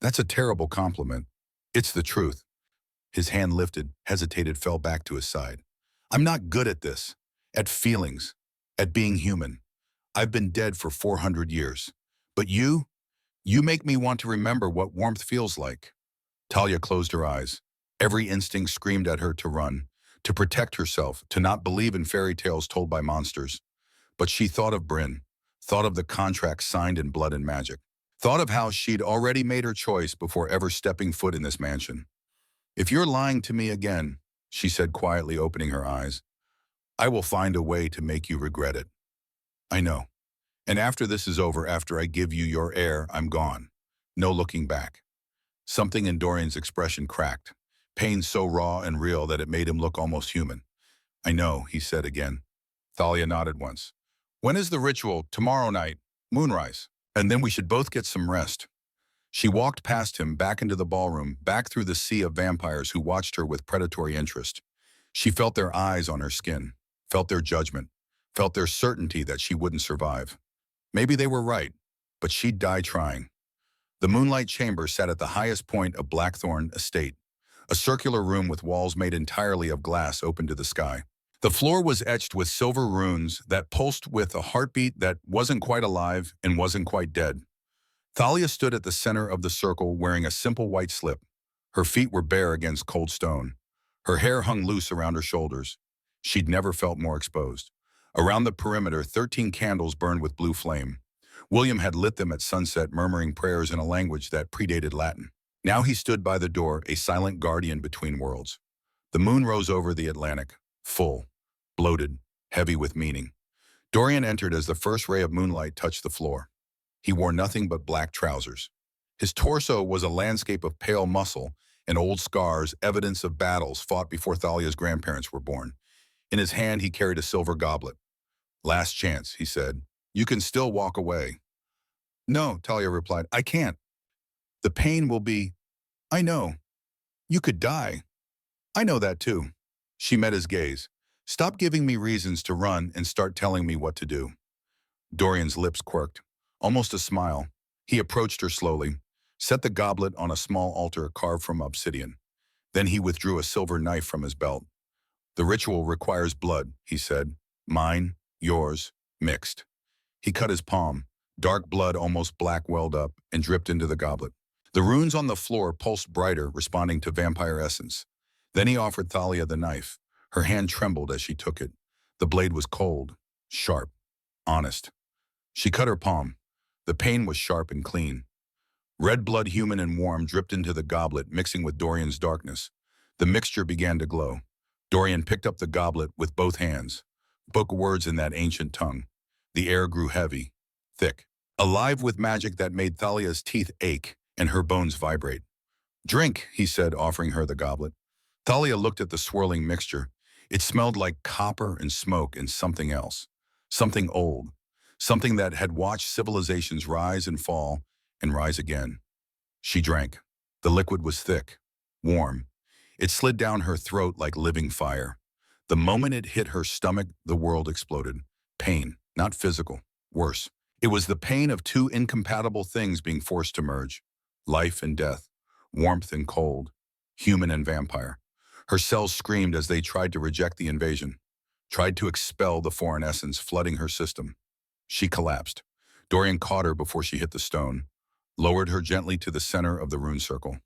S1: That's a terrible compliment. It's the truth. His hand lifted, hesitated, fell back to his side. I'm not good at this, at feelings, at being human. I've been dead for 400 years. But you make me want to remember what warmth feels like. Talia closed her eyes. Every instinct screamed at her to run, to protect herself, to not believe in fairy tales told by monsters. But she thought of Bryn, thought of the contract signed in blood and magic, thought of how she'd already made her choice before ever stepping foot in this mansion. If you're lying to me again, she said quietly, opening her eyes, I will find a way to make you regret it. I know. And after this is over, after I give you your heir, I'm gone. No looking back. Something in Dorian's expression cracked, pain so raw and real that it made him look almost human. I know, he said again. Thalia nodded once. When is the ritual? Tomorrow night. Moonrise. And then we should both get some rest. She walked past him, back into the ballroom, back through the sea of vampires who watched her with predatory interest. She felt their eyes on her skin, felt their judgment, felt their certainty that she wouldn't survive. Maybe they were right, but she'd die trying. The moonlight chamber sat at the highest point of Blackthorn Estate, a circular room with walls made entirely of glass open to the sky. The floor was etched with silver runes that pulsed with a heartbeat that wasn't quite alive and wasn't quite dead. Thalia stood at the center of the circle wearing a simple white slip. Her feet were bare against cold stone. Her hair hung loose around her shoulders. She'd never felt more exposed. Around the perimeter, 13 candles burned with blue flame. William had lit them at sunset, murmuring prayers in a language that predated Latin. Now he stood by the door, a silent guardian between worlds. The moon rose over the Atlantic, full, bloated, heavy with meaning. Dorian entered as the first ray of moonlight touched the floor. He wore nothing but black trousers. His torso was a landscape of pale muscle and old scars, evidence of battles fought before Thalia's grandparents were born. In his hand, he carried a silver goblet. Last chance, he said. You can still walk away. No, Talia replied, I can't. The pain will be, I know. You could die. I know that too. She met his gaze. Stop giving me reasons to run and start telling me what to do. Dorian's lips quirked, almost a smile. He approached her slowly, set the goblet on a small altar carved from obsidian. Then he withdrew a silver knife from his belt. The ritual requires blood, he said. Mine, yours, mixed. He cut his palm. Dark blood, almost black, welled up and dripped into the goblet. The runes on the floor pulsed brighter, responding to vampire essence. Then he offered Thalia the knife. Her hand trembled as she took it. The blade was cold, sharp, honest. She cut her palm. The pain was sharp and clean. Red blood, human and warm, dripped into the goblet, mixing with Dorian's darkness. The mixture began to glow. Dorian picked up the goblet with both hands, spoke words in that ancient tongue. The air grew heavy, thick, alive with magic that made Thalia's teeth ache and her bones vibrate. Drink, he said, offering her the goblet. Thalia looked at the swirling mixture. It smelled like copper and smoke and something else. Something old. Something that had watched civilizations rise and fall and rise again. She drank. The liquid was thick, warm. It slid down her throat like living fire. The moment it hit her stomach, the world exploded. Pain, not physical, worse. It was the pain of two incompatible things being forced to merge. Life and death, warmth and cold, human and vampire. Her cells screamed as they tried to reject the invasion, tried to expel the foreign essence flooding her system. She collapsed. Dorian caught her before she hit the stone, lowered her gently to the center of the rune circle.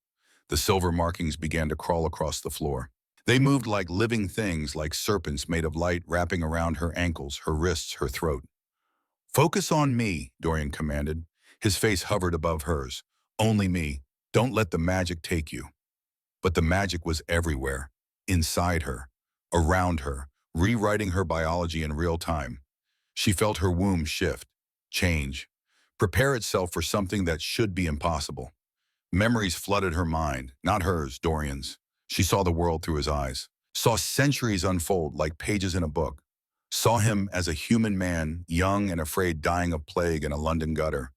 S1: The silver markings began to crawl across the floor. They moved like living things, like serpents made of light wrapping around her ankles, her wrists, her throat. Focus on me, Dorian commanded. His face hovered above hers. Only me. Don't let the magic take you. But the magic was everywhere, inside her, around her, rewriting her biology in real time. She felt her womb shift, change, prepare itself for something that should be impossible. Memories flooded her mind, not hers, Dorian's. She saw the world through his eyes, saw centuries unfold like pages in a book, saw him as a human man, young and afraid, dying of plague in a London gutter,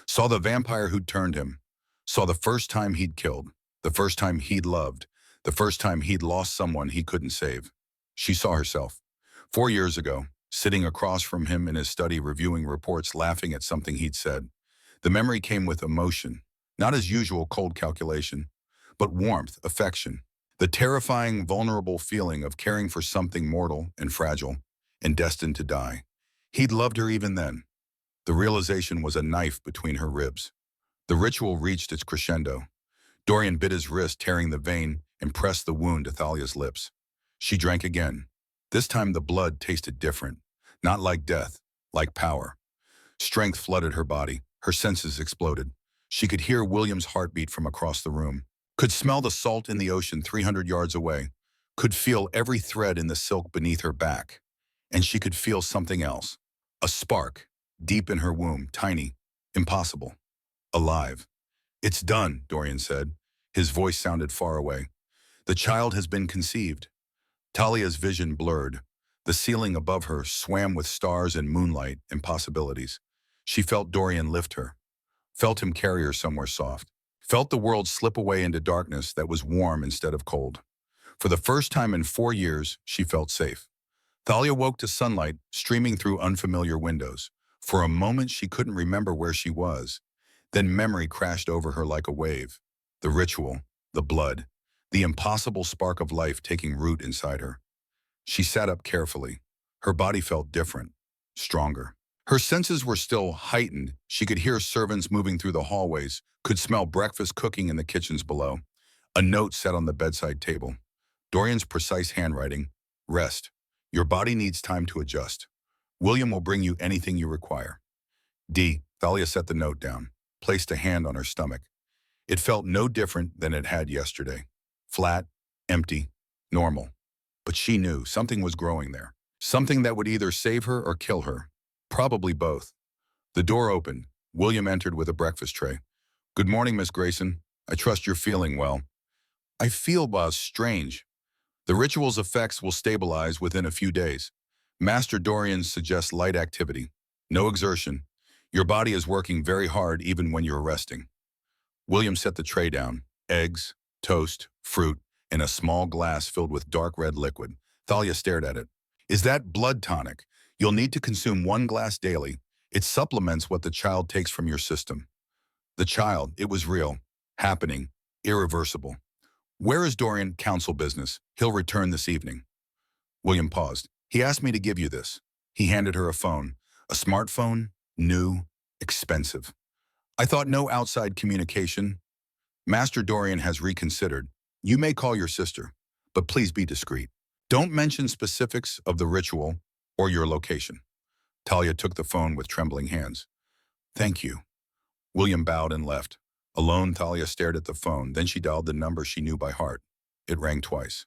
S1: saw the vampire who'd turned him, saw the first time he'd killed, the first time he'd loved, the first time he'd lost someone he couldn't save. She saw herself, 4 years ago, sitting across from him in his study reviewing reports, laughing at something he'd said. The memory came with emotion, not as usual cold calculation, but warmth, affection, the terrifying, vulnerable feeling of caring for something mortal and fragile and destined to die. He'd loved her even then, The realization was a knife between her ribs. The ritual reached its crescendo. Dorian bit his wrist, tearing the vein, and pressed the wound to Thalia's lips. She drank again. This time the blood tasted different. Not like death, like power. Strength flooded her body. Her senses exploded. She could hear William's heartbeat from across the room. Could smell the salt in the ocean 300 yards away. Could feel every thread in the silk beneath her back. And she could feel something else. A spark, deep in her womb, tiny, impossible, alive. "It's done," Dorian said. His voice sounded far away. "The child has been conceived." Talia's vision blurred. The ceiling above her swam with stars and moonlight and possibilities. She felt Dorian lift her, felt him carry her somewhere soft, felt the world slip away into darkness that was warm instead of cold. For the first time in 4 years, she felt safe. Thalia woke to sunlight streaming through unfamiliar windows. For a moment, she couldn't remember where she was. Then memory crashed over her like a wave. The ritual, the blood, the impossible spark of life taking root inside her. She sat up carefully. Her body felt different, stronger. Her senses were still heightened. She could hear servants moving through the hallways, could smell breakfast cooking in the kitchens below. A note sat on the bedside table. Dorian's precise handwriting: "Rest. Your body needs time to adjust. William will bring you anything you require." Thalia set the note down, placed a hand on her stomach. It felt no different than it had yesterday. Flat, empty, normal. But she knew something was growing there. Something that would either save her or kill her. Probably both. The door opened. William entered with a breakfast tray. "Good morning, Miss Grayson. I trust you're feeling well." "I feel, strange. The ritual's effects will stabilize within a few days. Master Dorian suggests light activity. No exertion. Your body is working very hard even when you're resting." William set the tray down. Eggs, toast, fruit, and a small glass filled with dark red liquid. Thalia stared at it. "Is that blood tonic? You'll need to consume 1 glass daily. It supplements what the child takes from your system." The child, it was real, happening, irreversible. "Where is Dorian? Council business. He'll return this evening." William paused. "He asked me to give you this." He handed her a phone. A smartphone, new, expensive. "I thought no outside communication." "Master Dorian has reconsidered. You may call your sister, but please be discreet. Don't mention specifics of the ritual or your location." Talia took the phone with trembling hands. "Thank you." William bowed and left. Alone, Thalia stared at the phone. Then she dialed the number she knew by heart. It rang twice.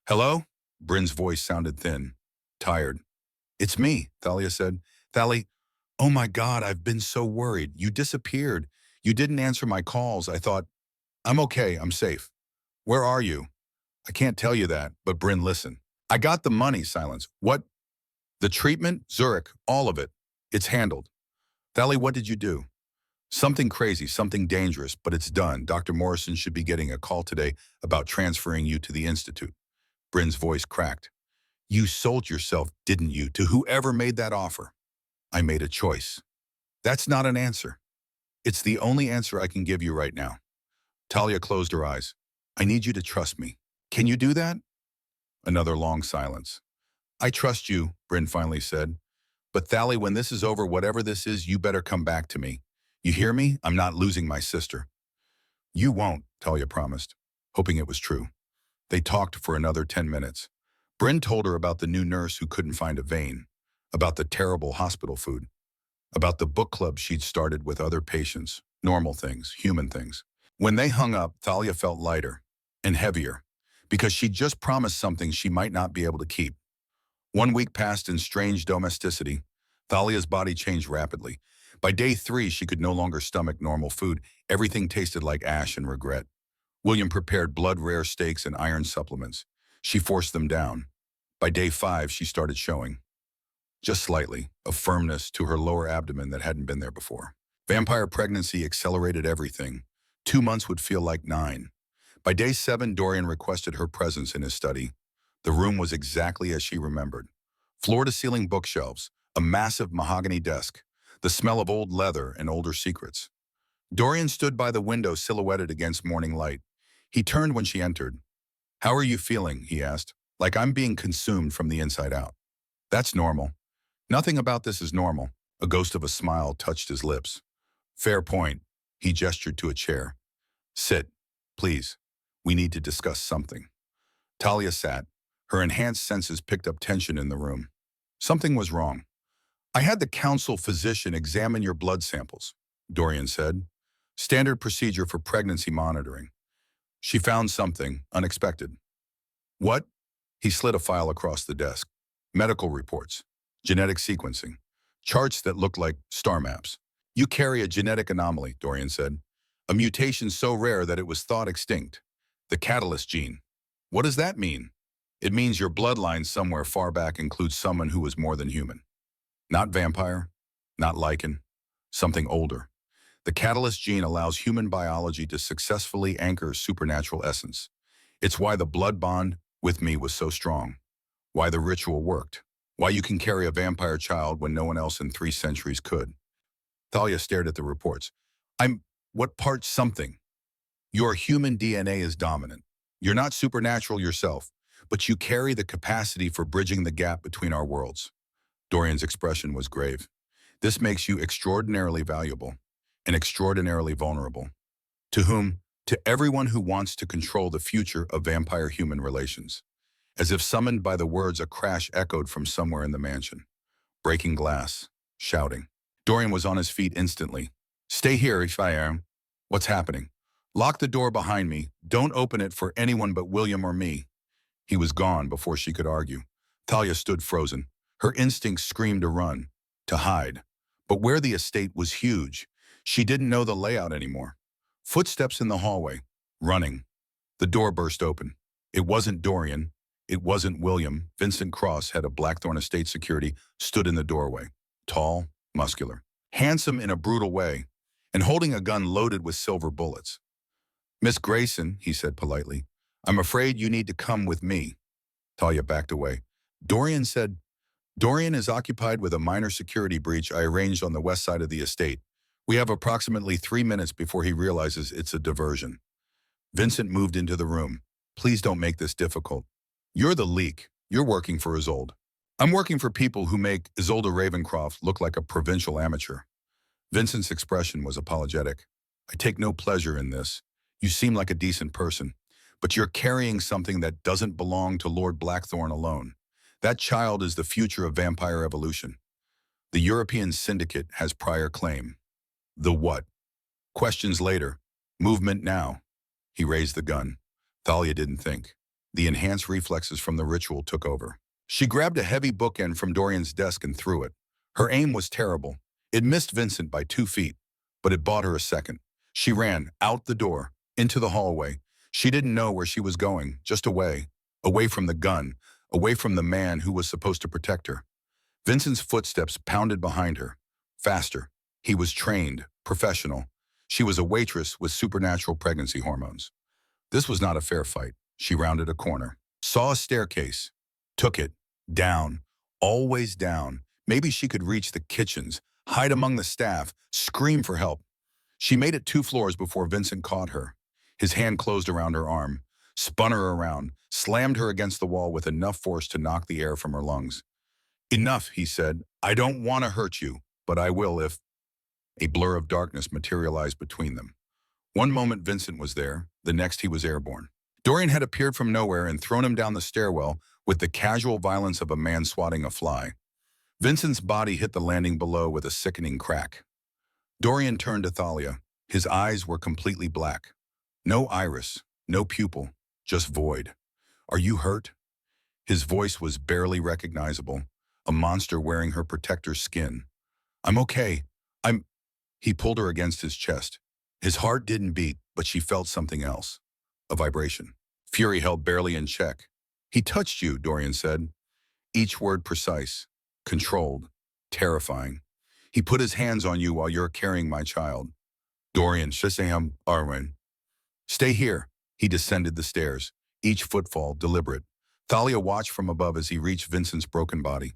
S1: "Hello?" Bryn's voice sounded thin, tired. "It's me," Thalia said. "Thalia, oh my God, I've been so worried. You disappeared. You didn't answer my calls. I thought, I'm okay, I'm safe. Where are you?" "I can't tell you that, but Bryn, listen. I got the money." Silence. "What?" "The treatment, Zurich, all of it. It's handled." "Thalia, what did you do?" "Something crazy, something dangerous, but it's done. Dr. Morrison should be getting a call today about transferring you to the Institute." Bryn's voice cracked. "You sold yourself, didn't you, to whoever made that offer?" "I made a choice." "That's not an answer." "It's the only answer I can give you right now." Talia closed her eyes. "I need you to trust me. Can you do that?" Another long silence. "I trust you," Bryn finally said. "But Thalia, when this is over, whatever this is, you better come back to me. You hear me? I'm not losing my sister." "You won't," Talia promised, hoping it was true. They talked for another 10 minutes. Bryn told her about the new nurse who couldn't find a vein, about the terrible hospital food, about the book club she'd started with other patients, normal things, human things. When they hung up, Thalia felt lighter and heavier because she'd just promised something she might not be able to keep. 1 week passed in strange domesticity. Thalia's body changed rapidly. By day 3, she could no longer stomach normal food. Everything tasted like ash and regret. William prepared blood-rare steaks and iron supplements. She forced them down. By day 5, she started showing, just slightly, a firmness to her lower abdomen that hadn't been there before. Vampire pregnancy accelerated everything. 2 months would feel like 9. By day 7, Dorian requested her presence in his study. The room was exactly as she remembered. Floor-to-ceiling bookshelves, a massive mahogany desk, the smell of old leather and older secrets. Dorian stood by the window silhouetted against morning light. He turned when she entered. "How are you feeling?" he asked. "Like I'm being consumed from the inside out." "That's normal." "Nothing about this is normal." A ghost of a smile touched his lips. Fair point. He gestured to a chair. Sit, please. We need to discuss something. Talia sat. Her enhanced senses picked up tension in the room. Something was wrong. I had the council physician examine your blood samples, Dorian said. Standard procedure for pregnancy monitoring. She found something unexpected. What? He slid a file across the desk. Medical reports, genetic sequencing, charts that looked like star maps. You carry a genetic anomaly, Dorian said. A mutation so rare that it was thought extinct. The catalyst gene. What does that mean? It means your bloodline somewhere far back includes someone who was more than human. Not vampire, not lichen, something older. The catalyst gene allows human biology to successfully anchor supernatural essence. It's why the blood bond with me was so strong. Why the ritual worked. Why you can carry a vampire child when no one else in 3 centuries could. Thalia stared at the reports. What part something? Your human DNA is dominant. You're not supernatural yourself, but you carry the capacity for bridging the gap between our worlds. Dorian's expression was grave. This makes you extraordinarily valuable and extraordinarily vulnerable. To whom? To everyone who wants to control the future of vampire-human relations. As if summoned by the words, a crash echoed from somewhere in the mansion. Breaking glass, shouting. Dorian was on his feet instantly. Stay here, if I am. What's happening? Lock the door behind me. Don't open it for anyone but William or me. He was gone before she could argue. Thalia stood frozen. Her instincts screamed to run, to hide. But where the estate was huge, she didn't know the layout anymore. Footsteps in the hallway. Running. The door burst open. It wasn't Dorian. It wasn't William. Vincent Cross, head of Blackthorn Estate Security, stood in the doorway. Tall, muscular, handsome in a brutal way, and holding a gun loaded with silver bullets. Miss Grayson, he said politely, I'm afraid you need to come with me. Talia backed away. Dorian is occupied with a minor security breach I arranged on the west side of the estate. We have approximately 3 minutes before he realizes it's a diversion. Vincent moved into the room. Please don't make this difficult. You're the leak. You're working for Isolde. I'm working for people who make Isolde Ravencroft look like a provincial amateur. Vincent's expression was apologetic. I take no pleasure in this. You seem like a decent person, but you're carrying something that doesn't belong to Lord Blackthorn alone. That child is the future of vampire evolution. The European Syndicate has prior claim. The what? Questions later. Movement now. He raised the gun. Thalia didn't think. The enhanced reflexes from the ritual took over. She grabbed a heavy bookend from Dorian's desk and threw it. Her aim was terrible. It missed Vincent by 2 feet, but it bought her a second. She ran out the door, into the hallway. She didn't know where she was going, just away. Away from the gun, away from the man who was supposed to protect her. Vincent's footsteps pounded behind her. Faster. He was trained, professional. She was a waitress with supernatural pregnancy hormones. This was not a fair fight. She rounded a corner. Saw a staircase. Took it. Down. Always down. Maybe she could reach the kitchens, hide among the staff, scream for help. She made it 2 floors before Vincent caught her. His hand closed around her arm, spun her around, slammed her against the wall with enough force to knock the air from her lungs. Enough, he said. I don't want to hurt you, but I will if... A blur of darkness materialized between them. One moment Vincent was there, the next he was airborne. Dorian had appeared from nowhere and thrown him down the stairwell with the casual violence of a man swatting a fly. Vincent's body hit the landing below with a sickening crack. Dorian turned to Thalia. His eyes were completely black. No iris, no pupil, just void. Are you hurt? His voice was barely recognizable, a monster wearing her protector's skin. I'm okay. He pulled her against his chest. His heart didn't beat, but she felt something else. A vibration. Fury held barely in check. He touched you, Dorian said. Each word precise, controlled, terrifying. He put his hands on you while you're carrying my child. Dorian, Shazam, Arwen. Stay here. He descended the stairs, each footfall deliberate. Thalia watched from above as he reached Vincent's broken body.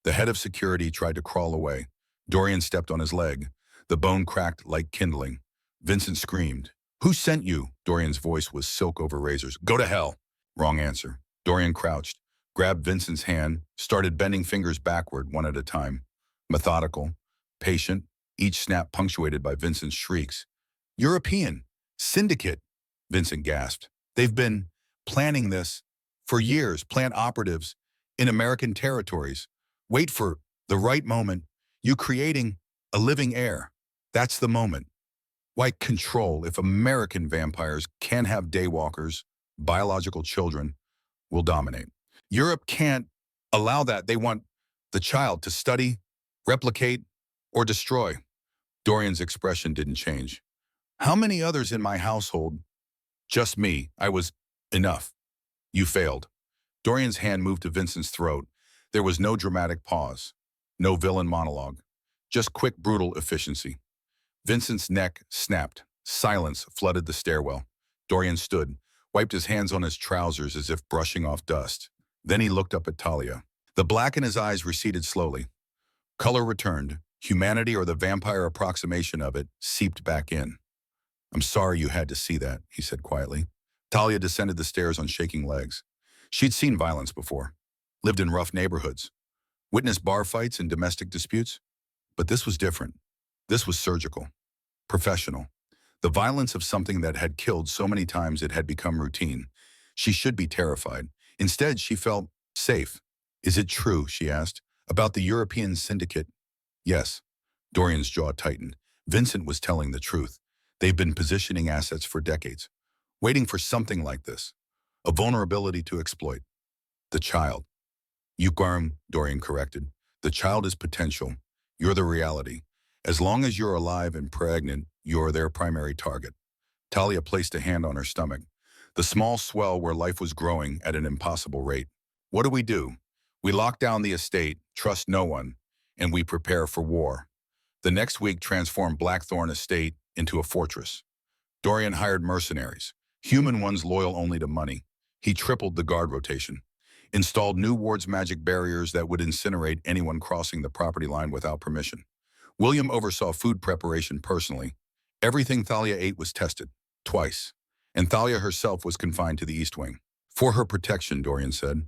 S1: The head of security tried to crawl away. Dorian stepped on his leg. The bone cracked like kindling. Vincent screamed. Who sent you? Dorian's voice was silk over razors. Go to hell. Wrong answer. Dorian crouched, grabbed Vincent's hand, started bending fingers backward one at a time. Methodical, patient, each snap punctuated by Vincent's shrieks. European, syndicate, Vincent gasped. They've been planning this for years, plant operatives in American territories. Wait for the right moment. You creating a living heir. That's the moment. Why control if American vampires can have daywalkers, biological children will dominate. Europe can't allow that. They want the child to study, replicate, or destroy. Dorian's expression didn't change. How many others in my household? Just me. I was enough. You failed. Dorian's hand moved to Vincent's throat. There was no dramatic pause, no villain monologue, just quick, brutal efficiency. Vincent's neck snapped. Silence flooded the stairwell. Dorian stood, wiped his hands on his trousers as if brushing off dust. Then he looked up at Talia. The black in his eyes receded slowly. Color returned. Humanity, or the vampire approximation of it, seeped back in. I'm sorry you had to see that, he said quietly. Talia descended the stairs on shaking legs. She'd seen violence before, lived in rough neighborhoods, witnessed bar fights and domestic disputes. But this was different. This was surgical, professional. The violence of something that had killed so many times it had become routine. She should be terrified. Instead, she felt safe. Is it true, she asked, about the European syndicate? Yes. Dorian's jaw tightened. Vincent was telling the truth. They've been positioning assets for decades, waiting for something like this, a vulnerability to exploit. The child. Yukarm, Dorian corrected. The child is potential. You're the reality. As long as you're alive and pregnant, you're their primary target. Talia placed a hand on her stomach, the small swell where life was growing at an impossible rate. What do? We lock down the estate, trust no one, and we prepare for war. The next week transformed Blackthorn Estate into a fortress. Dorian hired mercenaries, human ones loyal only to money. He tripled the guard rotation, installed new wards magic barriers that would incinerate anyone crossing the property line without permission. William oversaw food preparation personally. Everything Thalia ate was tested, twice, and Thalia herself was confined to the East Wing. For her protection, Dorian said.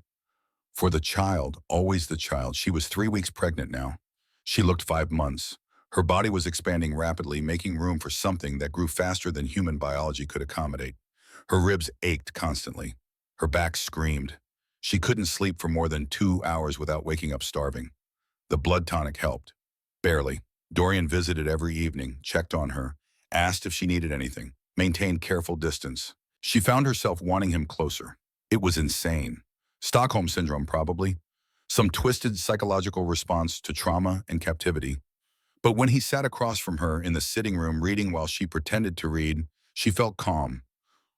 S1: For the child, always the child. She was 3 weeks pregnant now. She looked 5 months. Her body was expanding rapidly, making room for something that grew faster than human biology could accommodate. Her ribs ached constantly. Her back screamed. She couldn't sleep for more than 2 hours without waking up starving. The blood tonic helped. Barely. Dorian visited every evening, checked on her, asked if she needed anything, maintained careful distance. She found herself wanting him closer. It was insane. Stockholm Syndrome, probably. Some twisted psychological response to trauma and captivity. But when he sat across from her in the sitting room reading while she pretended to read, she felt calm.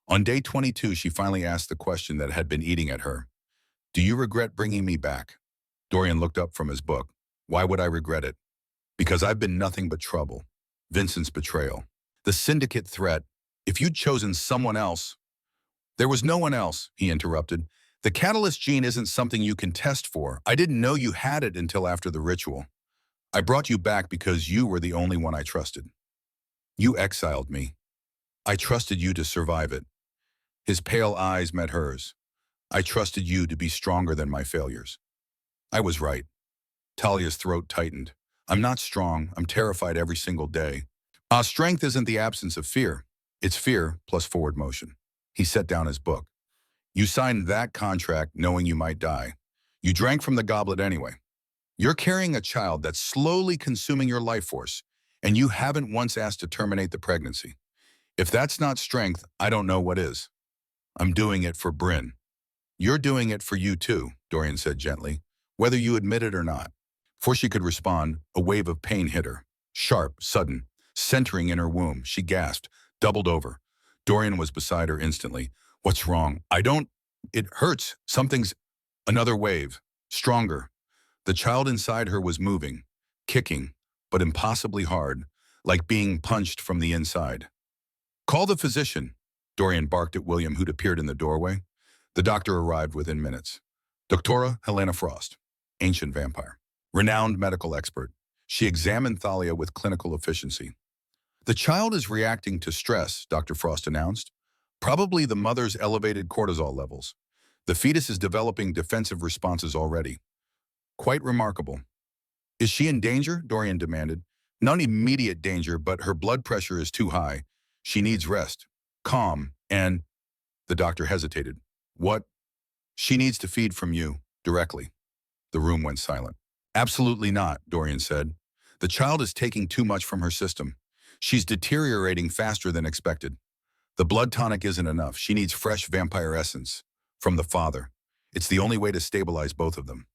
S1: On day 22, she finally asked the question that had been eating at her. Do you regret bringing me back? Dorian looked up from his book. Why would I regret it? Because I've been nothing but trouble. Vincent's betrayal. The syndicate threat. If you'd chosen someone else. There was no one else, he interrupted. The catalyst gene isn't something you can test for. I didn't know you had it until after the ritual. I brought you back because you were the only one I trusted. You exiled me. I trusted you to survive it. His pale eyes met hers. I trusted you to be stronger than my failures. I was right. Talia's throat tightened. I'm not strong. I'm terrified every single day. Strength isn't the absence of fear. It's fear plus forward motion. He set down his book. You signed that contract knowing you might die. You drank from the goblet anyway. You're carrying a child that's slowly consuming your life force, and you haven't once asked to terminate the pregnancy. If that's not strength, I don't know what is. I'm doing it for Bryn. You're doing it for you too, Dorian said gently, whether you admit it or not. Before she could respond, a wave of pain hit her. Sharp, sudden, centering in her womb. She gasped, doubled over. Dorian was beside her instantly. What's wrong? It hurts. Something's... Another wave. Stronger. The child inside her was moving, kicking, but impossibly hard, like being punched from the inside. Call the physician, Dorian barked at William, who'd appeared in the doorway. The doctor arrived within minutes. Doctora Helena Frost, ancient vampire, renowned medical expert. She examined Thalia with clinical efficiency. The child is reacting to stress, Dr. Frost announced. Probably the mother's elevated cortisol levels. The fetus is developing defensive responses already. Quite remarkable. Is she in danger? Dorian demanded. Not immediate danger, but her blood pressure is too high. She needs rest, calm, and the doctor hesitated. What? She needs to feed from you, directly. The room went silent. Absolutely not, Dorian said. The child is taking too much from her system. She's deteriorating faster than expected. The blood tonic isn't enough. She needs fresh vampire essence from the father. It's the only way to stabilize both of them.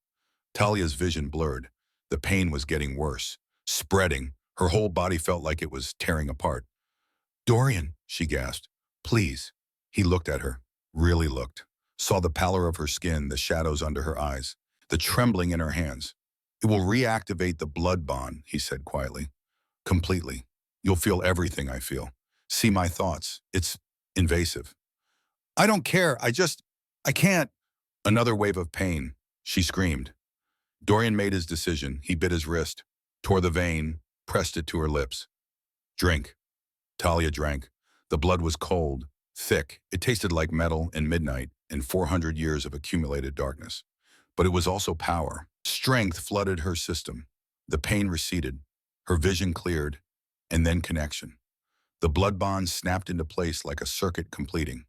S1: Talia's vision blurred. The pain was getting worse, spreading. Her whole body felt like it was tearing apart. Dorian, she gasped. Please. He looked at her, really looked. Saw the pallor of her skin, the shadows under her eyes, the trembling in her hands. It will reactivate the blood bond, he said quietly. Completely. You'll feel everything I feel. See my thoughts. It's invasive. I don't care. I can't. Another wave of pain. She screamed. Dorian made his decision. He bit his wrist, tore the vein, pressed it to her lips. Drink. Talia drank. The blood was cold, thick. It tasted like metal and midnight and 400 years of accumulated darkness. But it was also power. Strength flooded her system. The pain receded. Her vision cleared. And then connection. The blood bond snapped into place like a circuit completing.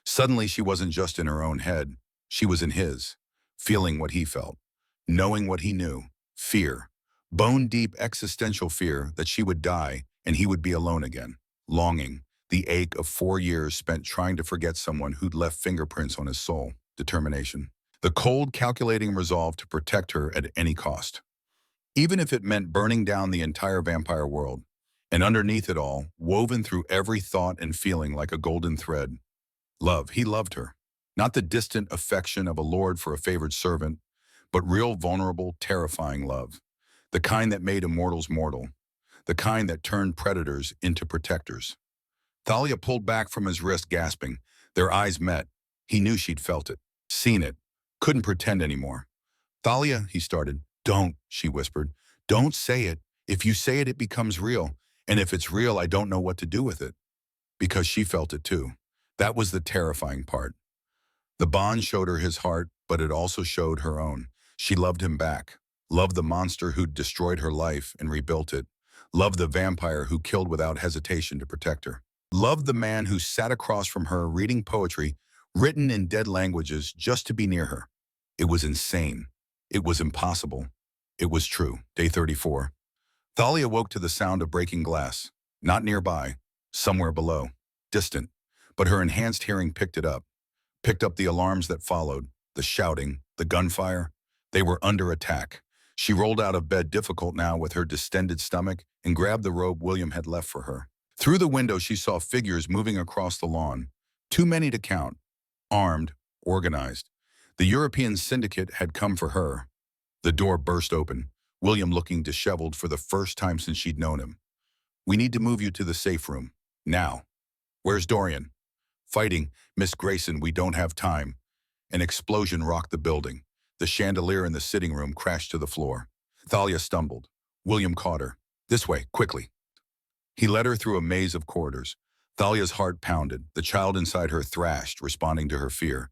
S1: Suddenly, she wasn't just in her own head. She was in his, feeling what he felt, knowing what he knew, fear, bone-deep existential fear that she would die and he would be alone again, longing, the ache of 4 years spent trying to forget someone who'd left fingerprints on his soul, determination, the cold, calculating resolve to protect her at any cost, even if it meant burning down the entire vampire world. And underneath it all, woven through every thought and feeling like a golden thread, love. He loved her. Not the distant affection of a lord for a favored servant, but real, vulnerable, terrifying love. The kind that made immortals mortal. The kind that turned predators into protectors. Thalia pulled back from his wrist, gasping. Their eyes met. He knew she'd felt it, seen it, couldn't pretend anymore. Thalia, he started. Don't, she whispered. Don't say it. If you say it, it becomes real. And if it's real, I don't know what to do with it. Because she felt it too. That was the terrifying part. The bond showed her his heart, but it also showed her own. She loved him back. Loved the monster who'd destroyed her life and rebuilt it. Loved the vampire who killed without hesitation to protect her. Loved the man who sat across from her reading poetry written in dead languages just to be near her. It was insane. It was impossible. It was true. Day 34. Thalia woke to the sound of breaking glass. Not nearby. Somewhere below. Distant. But her enhanced hearing picked it up. Picked up the alarms that followed. The shouting. The gunfire. They were under attack. She rolled out of bed, difficult now with her distended stomach, and grabbed the robe William had left for her. Through the window, she saw figures moving across the lawn. Too many to count. Armed. Organized. The European syndicate had come for her. The door burst open. William looking disheveled for the first time since she'd known him. We need to move you to the safe room. Now. Where's Dorian? Fighting. Miss Grayson, we don't have time. An explosion rocked the building. The chandelier in the sitting room crashed to the floor. Thalia stumbled. William caught her. This way, quickly. He led her through a maze of corridors. Thalia's heart pounded. The child inside her thrashed, responding to her fear.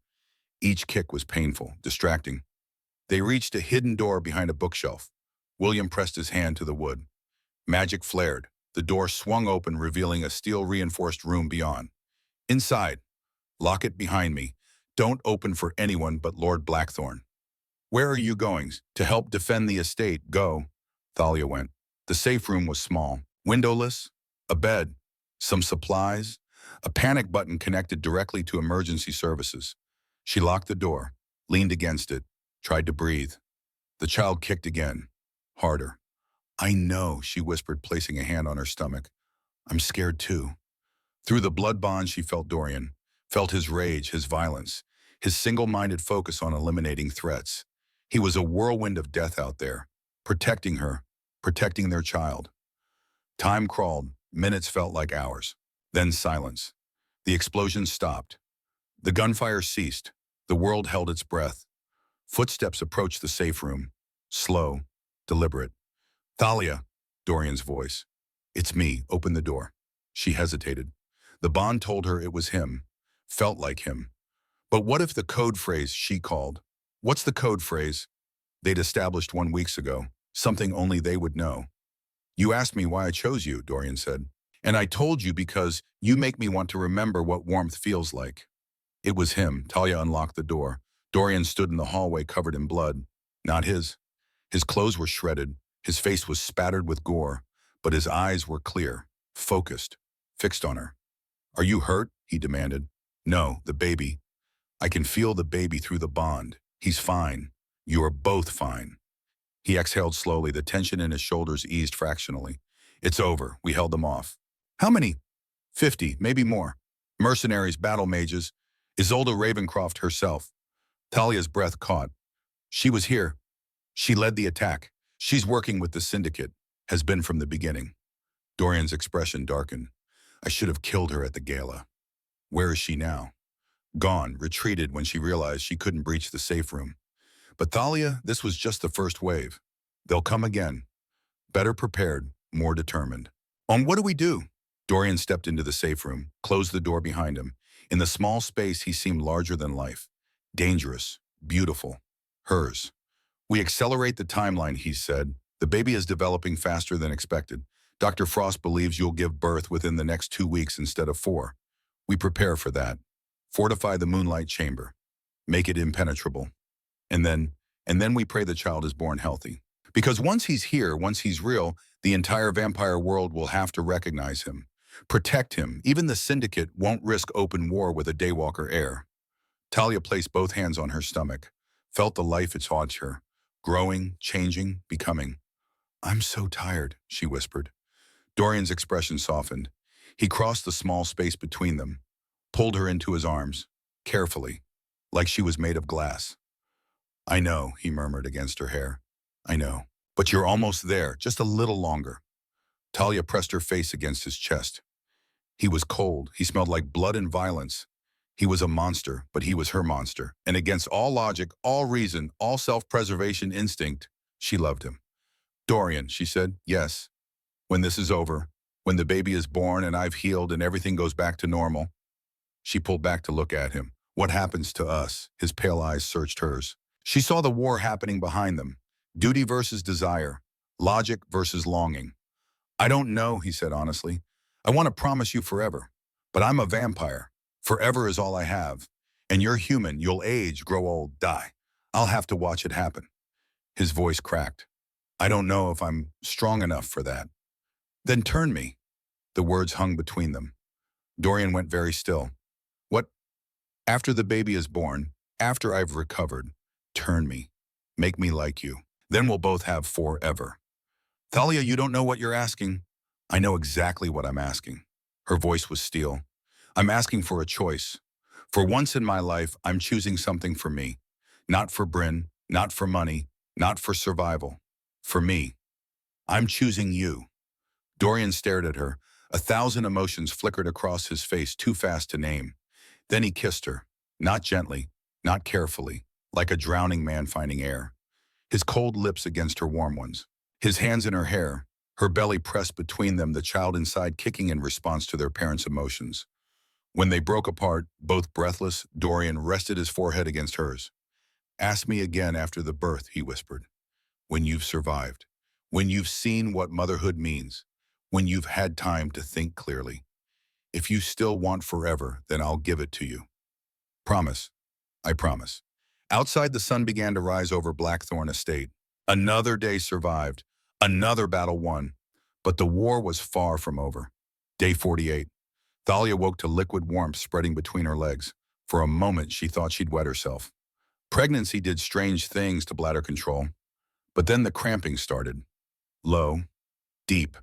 S1: Each kick was painful, distracting. They reached a hidden door behind a bookshelf. William pressed his hand to the wood. Magic flared. The door swung open, revealing a steel-reinforced room beyond. Inside. Lock it behind me. Don't open for anyone but Lord Blackthorn. Where are you going? To help defend the estate. Go. Thalia went. The safe room was small. Windowless. A bed. Some supplies. A panic button connected directly to emergency services. She locked the door. Leaned against it. Tried to breathe. The child kicked again. Harder. I know, she whispered, placing a hand on her stomach. I'm scared too. Through the blood bond, she felt Dorian. Felt his rage, his violence. His single-minded focus on eliminating threats. He was a whirlwind of death out there. Protecting her. Protecting their child. Time crawled. Minutes felt like hours. Then silence. The explosion stopped. The gunfire ceased. The world held its breath. Footsteps approached the safe room. Slow. Deliberate. Thalia, Dorian's voice. It's me. Open the door. She hesitated. The bond told her it was him. Felt like him. But what if the code phrase she called? What's the code phrase? They'd established 1 week ago. Something only they would know. You asked me why I chose you, Dorian said. And I told you because you make me want to remember what warmth feels like. It was him. Talia unlocked the door. Dorian stood in the hallway covered in blood. Not his. His clothes were shredded. His face was spattered with gore. But his eyes were clear, focused, fixed on her. Are you hurt? He demanded. No, the baby. I can feel the baby through the bond. He's fine. You are both fine. He exhaled slowly. The tension in his shoulders eased fractionally. It's over. We held them off. How many? 50, maybe more. Mercenaries, battle mages. Isolde Ravencroft herself. Talia's breath caught. She was here. She led the attack. She's working with the syndicate. Has been from the beginning. Dorian's expression darkened. I should have killed her at the gala. Where is she now? Gone, retreated when she realized she couldn't breach the safe room. But Thalia, this was just the first wave. They'll come again. Better prepared, more determined. What do we do? Dorian stepped into the safe room, closed the door behind him. In the small space, he seemed larger than life. Dangerous, beautiful. Hers. We accelerate the timeline, he said. The baby is developing faster than expected. Dr. Frost believes you'll give birth within the next 2 weeks instead of 4. We prepare for that. Fortify the moonlight chamber. Make it impenetrable. And then we pray the child is born healthy. Because once he's here, once he's real, the entire vampire world will have to recognize him. Protect him. Even the syndicate won't risk open war with a Daywalker heir. Talia placed both hands on her stomach, felt the life it taught her, growing, changing, becoming. I'm so tired, she whispered. Dorian's expression softened. He crossed the small space between them, pulled her into his arms, carefully, like she was made of glass. I know, he murmured against her hair. I know. But you're almost there, just a little longer. Talia pressed her face against his chest. He was cold. He smelled like blood and violence. He was a monster, but he was her monster. And against all logic, all reason, all self-preservation instinct, she loved him. Dorian, she said, yes. When this is over, when the baby is born and I've healed and everything goes back to normal. She pulled back to look at him. What happens to us? His pale eyes searched hers. She saw the war happening behind them. Duty versus desire. Logic versus longing. I don't know, he said honestly. I want to promise you forever. But I'm a vampire. Forever is all I have. And you're human. You'll age, grow old, die. I'll have to watch it happen. His voice cracked. I don't know if I'm strong enough for that. Then turn me. The words hung between them. Dorian went very still. What? After the baby is born, after I've recovered, turn me. Make me like you. Then we'll both have forever. Thalia, you don't know what you're asking. I know exactly what I'm asking. Her voice was steel. I'm asking for a choice. For once in my life, I'm choosing something for me. Not for Bryn, not for money, not for survival. For me. I'm choosing you. Dorian stared at her. 1,000 emotions flickered across his face, too fast to name. Then he kissed her. Not gently, not carefully, like a drowning man finding air. His cold lips against her warm ones. His hands in her hair, her belly pressed between them, the child inside kicking in response to their parents' emotions. When they broke apart, both breathless, Dorian rested his forehead against hers. Ask me again after the birth, he whispered. When you've survived. When you've seen what motherhood means. When you've had time to think clearly. If you still want forever, then I'll give it to you. Promise. I promise. Outside, the sun began to rise over Blackthorn Estate. Another day survived. Another battle won. But the war was far from over. Day 48. Thalia woke to liquid warmth spreading between her legs. For a moment, she thought she'd wet herself. Pregnancy did strange things to bladder control. But then the cramping started. Low, deep,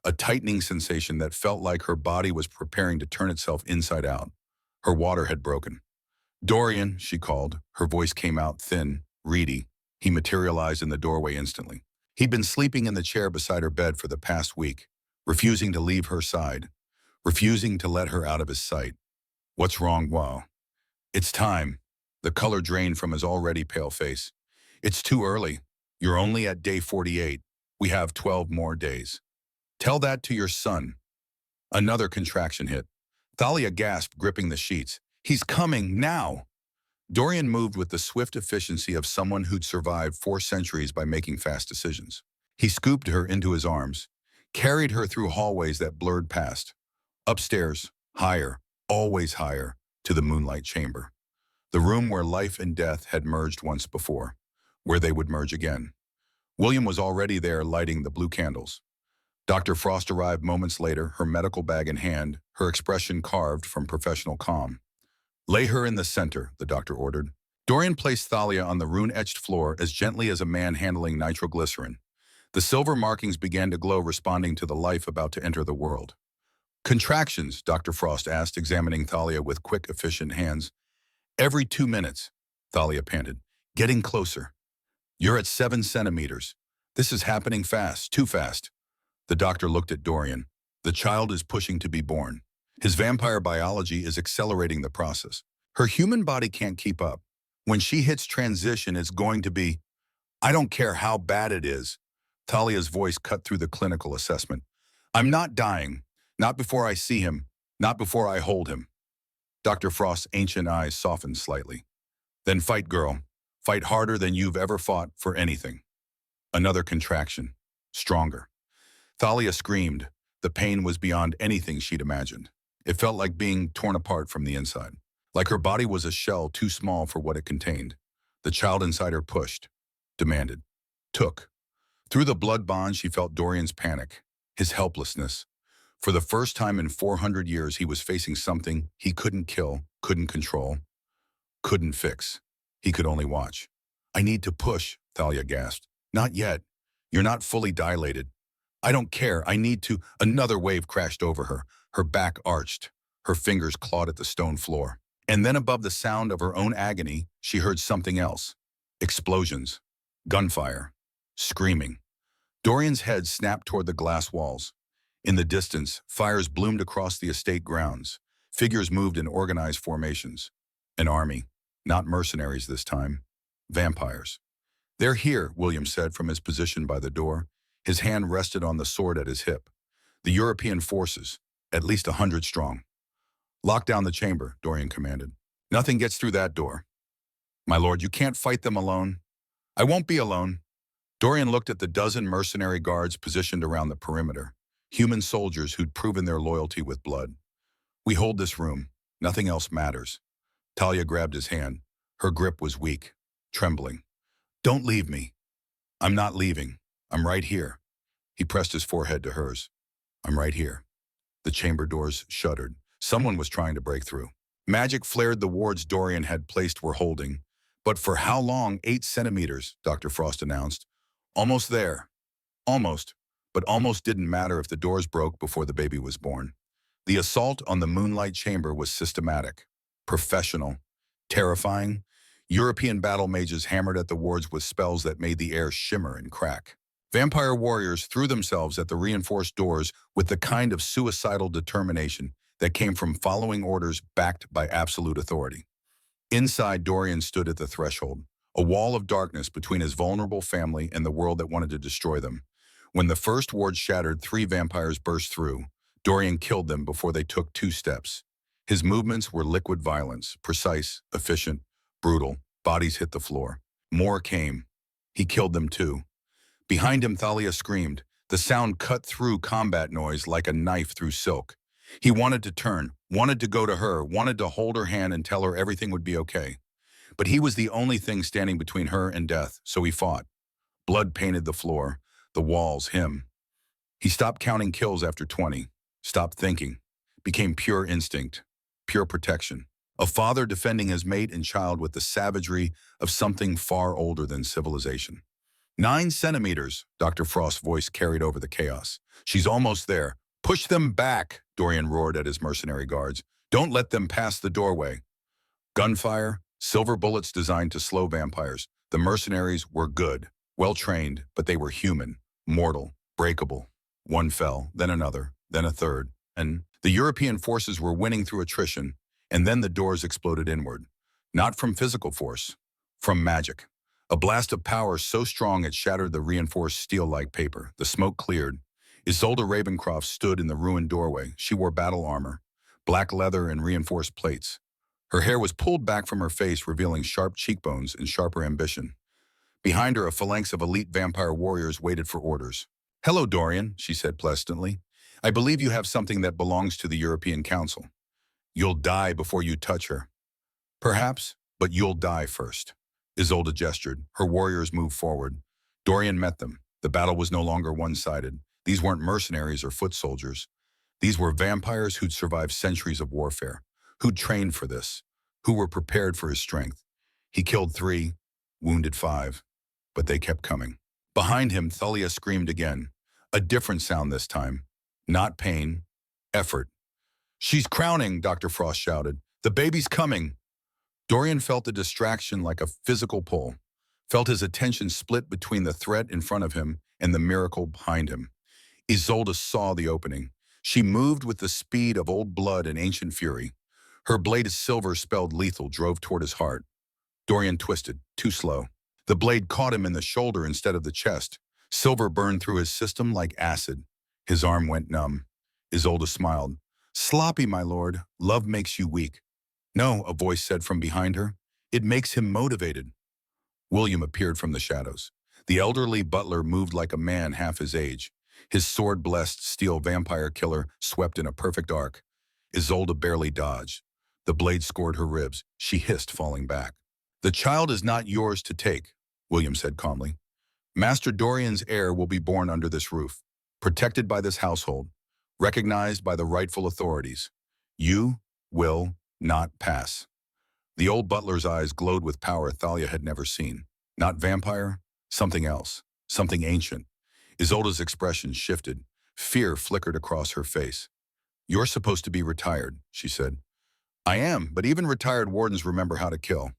S1: a tightening sensation that felt like her body was preparing to turn itself inside out. Her water had broken. Dorian, she called. Her voice came out thin, reedy. He materialized in the doorway instantly. He'd been sleeping in the chair beside her bed for the past week, refusing to leave her side, refusing to let her out of his sight. What's wrong, Wow? It's time. The color drained from his already pale face. It's too early. You're only at day 48. We have 12 more days. Tell that to your son. Another contraction hit. Thalia gasped, gripping the sheets. He's coming now. Dorian moved with the swift efficiency of someone who'd survived 4 centuries by making fast decisions. He scooped her into his arms. carried her through hallways that blurred past. Upstairs, higher, always higher, to the moonlight chamber. The room where life and death had merged once before, where they would merge again. William was already there lighting the blue candles. Dr. Frost arrived moments later, her medical bag in hand, her expression carved from professional calm. "Lay her in the center," the doctor ordered. Dorian placed Thalia on the rune-etched floor as gently as a man handling nitroglycerin. The silver markings began to glow, responding to the life about to enter the world. "Contractions?" Dr. Frost asked, examining Thalia with quick, efficient hands. "Every 2 minutes," Thalia panted. "Getting closer. You're at 7 centimeters. This is happening fast, too fast." The doctor looked at Dorian. "The child is pushing to be born. His vampire biology is accelerating the process. Her human body can't keep up. When she hits transition, it's going to be... I don't care how bad it is." Thalia's voice cut through the clinical assessment. "I'm not dying. Not before I see him. Not before I hold him." Dr. Frost's ancient eyes softened slightly. "Then fight, girl. Fight harder than you've ever fought for anything." Another contraction. Stronger. Thalia screamed. The pain was beyond anything she'd imagined. It felt like being torn apart from the inside. Like her body was a shell too small for what it contained. The child inside her pushed, demanded, took. Through the blood bond, she felt Dorian's panic, his helplessness. For the first time in 400 years, he was facing something he couldn't kill, couldn't control, couldn't fix. He could only watch. "I need to push," Thalia gasped. "Not yet. You're not fully dilated." "I don't care. I need to." Another wave crashed over her. Her back arched. Her fingers clawed at the stone floor. And then above the sound of her own agony, she heard something else. Explosions. Gunfire. Screaming. Dorian's head snapped toward the glass walls. In the distance, fires bloomed across the estate grounds. Figures moved in organized formations. An army. Not mercenaries this time. Vampires. "They're here," William said from his position by the door. His hand rested on the sword at his hip. "The European forces, at least 100 strong." "Lock down the chamber," Dorian commanded. "Nothing gets through that door." "My lord, you can't fight them alone." "I won't be alone." Dorian looked at the dozen mercenary guards positioned around the perimeter, human soldiers who'd proven their loyalty with blood. "We hold this room. Nothing else matters." Talia grabbed his hand. Her grip was weak, trembling. "Don't leave me." "I'm not leaving. I'm right here." He pressed his forehead to hers. "I'm right here." The chamber doors shuddered. Someone was trying to break through. Magic flared. The wards Dorian had placed were holding. "But for how long?" 8 centimeters, Dr. Frost announced. "Almost there." Almost. But almost didn't matter if the doors broke before the baby was born. The assault on the moonlight chamber was systematic, professional, terrifying. European battle mages hammered at the wards with spells that made the air shimmer and crack. Vampire warriors threw themselves at the reinforced doors with the kind of suicidal determination that came from following orders backed by absolute authority. Inside, Dorian stood at the threshold, a wall of darkness between his vulnerable family and the world that wanted to destroy them. When the first ward shattered, 3 vampires burst through. Dorian killed them before they took 2 steps. His movements were liquid violence, precise, efficient, brutal. Bodies hit the floor. More came. He killed them too. Behind him, Thalia screamed. The sound cut through combat noise like a knife through silk. He wanted to turn, wanted to go to her, wanted to hold her hand and tell her everything would be okay. But he was the only thing standing between her and death, so he fought. Blood painted the floor, the walls, him. He stopped counting kills after 20, stopped thinking, became pure instinct, pure protection. A father defending his mate and child with the savagery of something far older than civilization. 9 centimeters, Dr. Frost's voice carried over the chaos. "She's almost there. Push them back," Dorian roared at his mercenary guards. "Don't let them pass the doorway." Gunfire, silver bullets designed to slow vampires. The mercenaries were good, well-trained, but they were human, mortal, breakable. One fell, then another, then a third. And the European forces were winning through attrition, and then the doors exploded inward. Not from physical force, from magic. A blast of power so strong it shattered the reinforced steel like paper. The smoke cleared. Isolde Ravencroft stood in the ruined doorway. She wore battle armor, black leather and reinforced plates. Her hair was pulled back from her face, revealing sharp cheekbones and sharper ambition. Behind her, a phalanx of elite vampire warriors waited for orders. Hello, Dorian, she said pleasantly. I believe you have something that belongs to the European Council. You'll die before you touch her. Perhaps, but you'll die first. Isolde gestured. Her warriors moved forward. Dorian met them. The battle was no longer one-sided. These weren't mercenaries or foot soldiers. These were vampires who'd survived centuries of warfare, who'd trained for this, who were prepared for his strength. He killed 3, wounded 5, but they kept coming. Behind him, Thalia screamed again. A different sound this time. Not pain, effort. She's crowning, Dr. Frost shouted. The baby's coming. Dorian felt the distraction like a physical pull, felt his attention split between the threat in front of him and the miracle behind him. Isolde saw the opening. She moved with the speed of old blood and ancient fury. Her blade of silver spelled lethal drove toward his heart. Dorian twisted, too slow. The blade caught him in the shoulder instead of the chest. Silver burned through his system like acid. His arm went numb. Isolde smiled. Sloppy, my lord. Love makes you weak. No, a voice said from behind her. It makes him motivated. William appeared from the shadows. The elderly butler moved like a man half his age. His sword-blessed steel vampire killer swept in a perfect arc. Isolde barely dodged. The blade scored her ribs. She hissed, falling back. The child is not yours to take, William said calmly. Master Dorian's heir will be born under this roof, protected by this household, recognized by the rightful authorities. You will not pass. The old butler's eyes glowed with power Thalia had never seen. Not vampire, something else, something ancient. Isolde's expression shifted. Fear flickered across her face. You're supposed to be retired, she said. I am, but even retired wardens remember how to kill.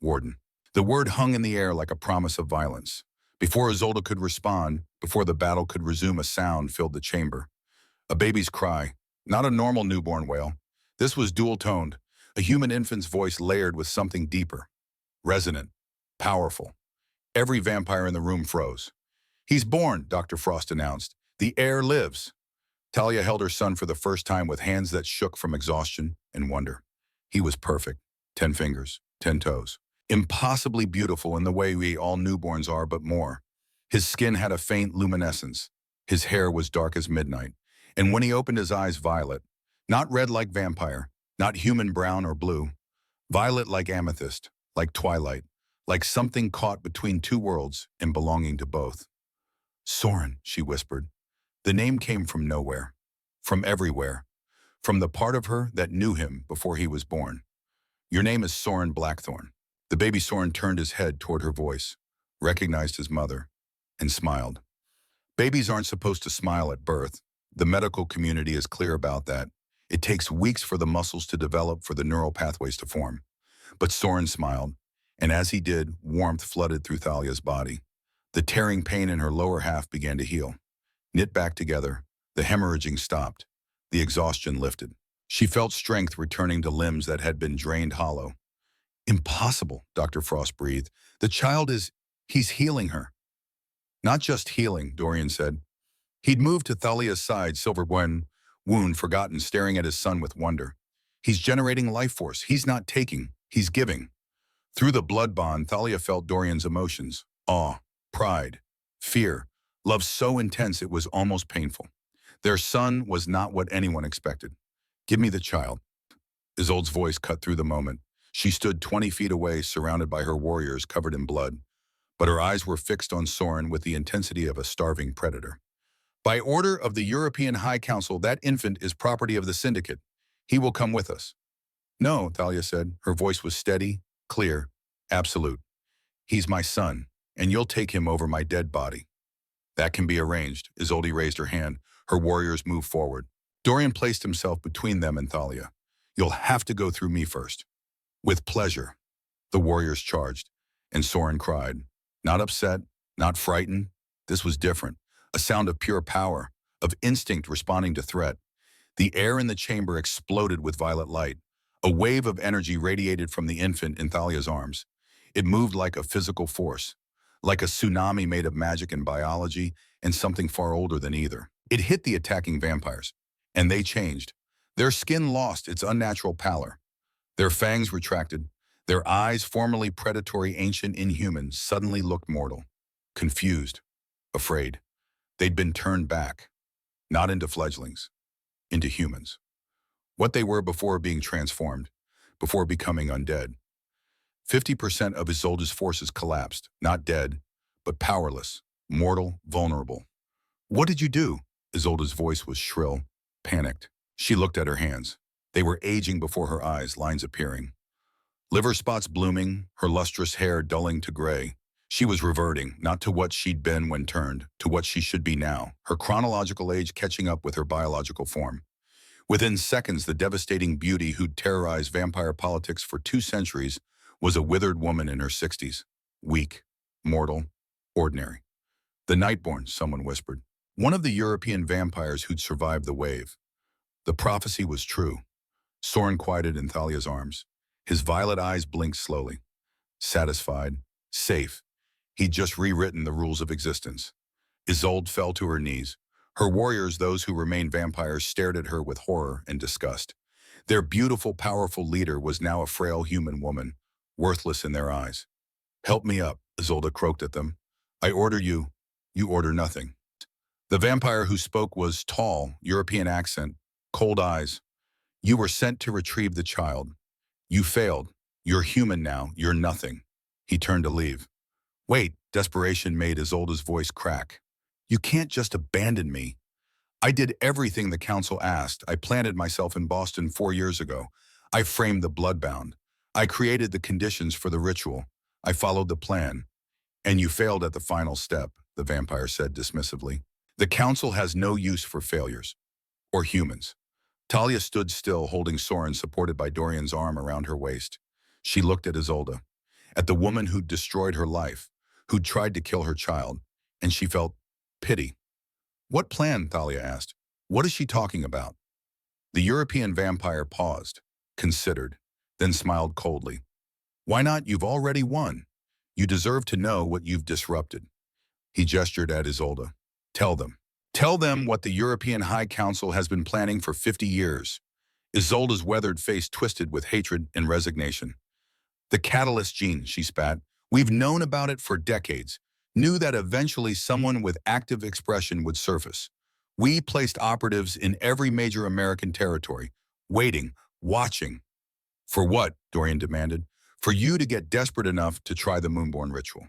S1: Warden. The word hung in the air like a promise of violence. Before Isolde could respond, before the battle could resume, a sound filled the chamber. A baby's cry, not a normal newborn wail. This was dual-toned, a human infant's voice layered with something deeper. Resonant, powerful. Every vampire in the room froze. He's born, Dr. Frost announced. The heir lives. Talia held her son for the first time with hands that shook from exhaustion and wonder. He was perfect. 10 fingers, 10 toes. Impossibly beautiful in the way we all newborns are, but more. His skin had a faint luminescence. His hair was dark as midnight. And when he opened his eyes, violet. Not red like vampire, not human brown or blue. Violet like amethyst, like twilight, like something caught between two worlds and belonging to both. Soren, she whispered. The name came from nowhere, from everywhere, from the part of her that knew him before he was born. Your name is Soren Blackthorn. The baby Soren turned his head toward her voice, recognized his mother, and smiled. Babies aren't supposed to smile at birth. The medical community is clear about that. It takes weeks for the muscles to develop, for the neural pathways to form. But Soren smiled, and as he did, warmth flooded through Thalia's body. The tearing pain in her lower half began to heal. Knit back together, the hemorrhaging stopped. The exhaustion lifted. She felt strength returning to limbs that had been drained hollow. Impossible, Dr. Frost breathed. The child he's healing her. Not just healing, Dorian said. He'd moved to Thalia's side, silver wound forgotten, staring at his son with wonder. He's generating life force. He's not taking, he's giving. Through the blood bond, Thalia felt Dorian's emotions. Awe, pride, fear, love so intense it was almost painful. Their son was not what anyone expected. Give me the child. Isolde's voice cut through the moment. She stood 20 feet away, surrounded by her warriors covered in blood. But her eyes were fixed on Soren with the intensity of a starving predator. By order of the European High Council, that infant is property of the Syndicate. He will come with us. No, Thalia said. Her voice was steady, clear, absolute. He's my son, and you'll take him over my dead body. That can be arranged. Isolde raised her hand. Her warriors moved forward. Dorian placed himself between them and Thalia. You'll have to go through me first. With pleasure. The warriors charged, and Soren cried. Not upset, not frightened. This was different. A sound of pure power, of instinct responding to threat. The air in the chamber exploded with violet light. A wave of energy radiated from the infant in Thalia's arms. It moved like a physical force, like a tsunami made of magic and biology and something far older than either. It hit the attacking vampires, and they changed. Their skin lost its unnatural pallor. Their fangs retracted. Their eyes, formerly predatory, ancient, inhuman, suddenly looked mortal, confused, afraid. They'd been turned back, not into fledglings, into humans. What they were before being transformed, before becoming undead. 50% of Isolde's forces collapsed, not dead, but powerless, mortal, vulnerable. What did you do? Isolde's voice was shrill, panicked. She looked at her hands. They were aging before her eyes, lines appearing. Liver spots blooming, her lustrous hair dulling to gray. She was reverting, not to what she'd been when turned, to what she should be now, her chronological age catching up with her biological form. Within seconds, the devastating beauty who'd terrorized vampire politics for 2 centuries was a withered woman in her 60s. Weak, mortal, ordinary. The Nightborn, someone whispered. One of the European vampires who'd survived the wave. The prophecy was true. Soren quieted in Thalia's arms. His violet eyes blinked slowly. Satisfied, safe. He'd just rewritten the rules of existence. Isolde fell to her knees. Her warriors, those who remained vampires, stared at her with horror and disgust. Their beautiful, powerful leader was now a frail human woman, worthless in their eyes. Help me up, Isolde croaked at them. I order you, you order nothing. The vampire who spoke was tall, European accent, cold eyes. You were sent to retrieve the child. You failed. You're human now. You're nothing. He turned to leave. Wait, desperation made Isolde's voice crack. You can't just abandon me. I did everything the council asked. I planted myself in Boston 4 years ago. I framed the bloodbound. I created the conditions for the ritual. I followed the plan. And you failed at the final step, the vampire said dismissively. The council has no use for failures. Or humans. Talia stood still, holding Soren, supported by Dorian's arm around her waist. She looked at Isolde, at the woman who'd destroyed her life, who'd tried to kill her child, and she felt pity. What plan? Thalia asked. What is she talking about? The European vampire paused, considered, then smiled coldly. Why not? You've already won. You deserve to know what you've disrupted. He gestured at Isolde. Tell them. Tell them what the European High Council has been planning for 50 years. Isolde's weathered face twisted with hatred and resignation. The catalyst gene, she spat. We've known about it for decades. Knew that eventually someone with active expression would surface. We placed operatives in every major American territory, waiting, watching. For what? Dorian demanded. For you to get desperate enough to try the Moonborn ritual.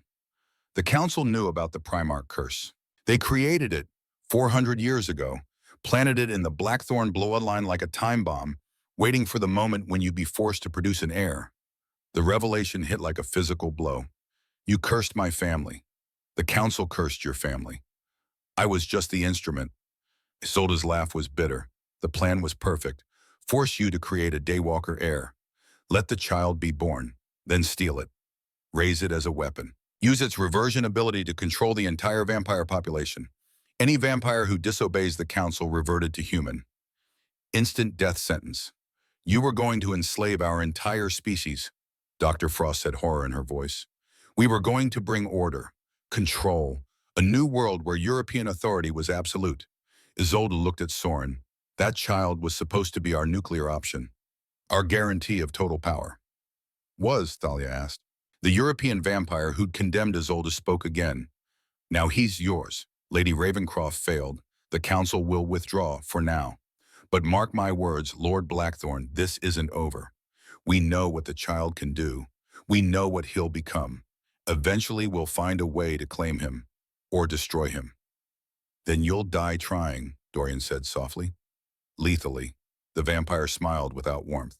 S1: The council knew about the Primarch curse. They created it 400 years ago, planted it in the Blackthorn bloodline like a time bomb, waiting for the moment when you'd be forced to produce an heir. The revelation hit like a physical blow. You cursed my family. The council cursed your family. I was just the instrument. Isolde's laugh was bitter. The plan was perfect. Force you to create a Daywalker heir. Let the child be born, then steal it. Raise it as a weapon. Use its reversion ability to control the entire vampire population. Any vampire who disobeys the council reverted to human. Instant death sentence. You were going to enslave our entire species, Dr. Frost said, horror in her voice. We were going to bring order, control, a new world where European authority was absolute. Isolde looked at Soren. That child was supposed to be our nuclear option, our guarantee of total power. Was, Thalia asked. The European vampire who'd condemned Isolde spoke again. Now he's yours. Lady Ravencroft failed. The council will withdraw for now. But mark my words, Lord Blackthorn, this isn't over. We know what the child can do. We know what he'll become. Eventually we'll find a way to claim him, or destroy him. Then you'll die trying, Dorian said softly. Lethally. The vampire smiled without warmth.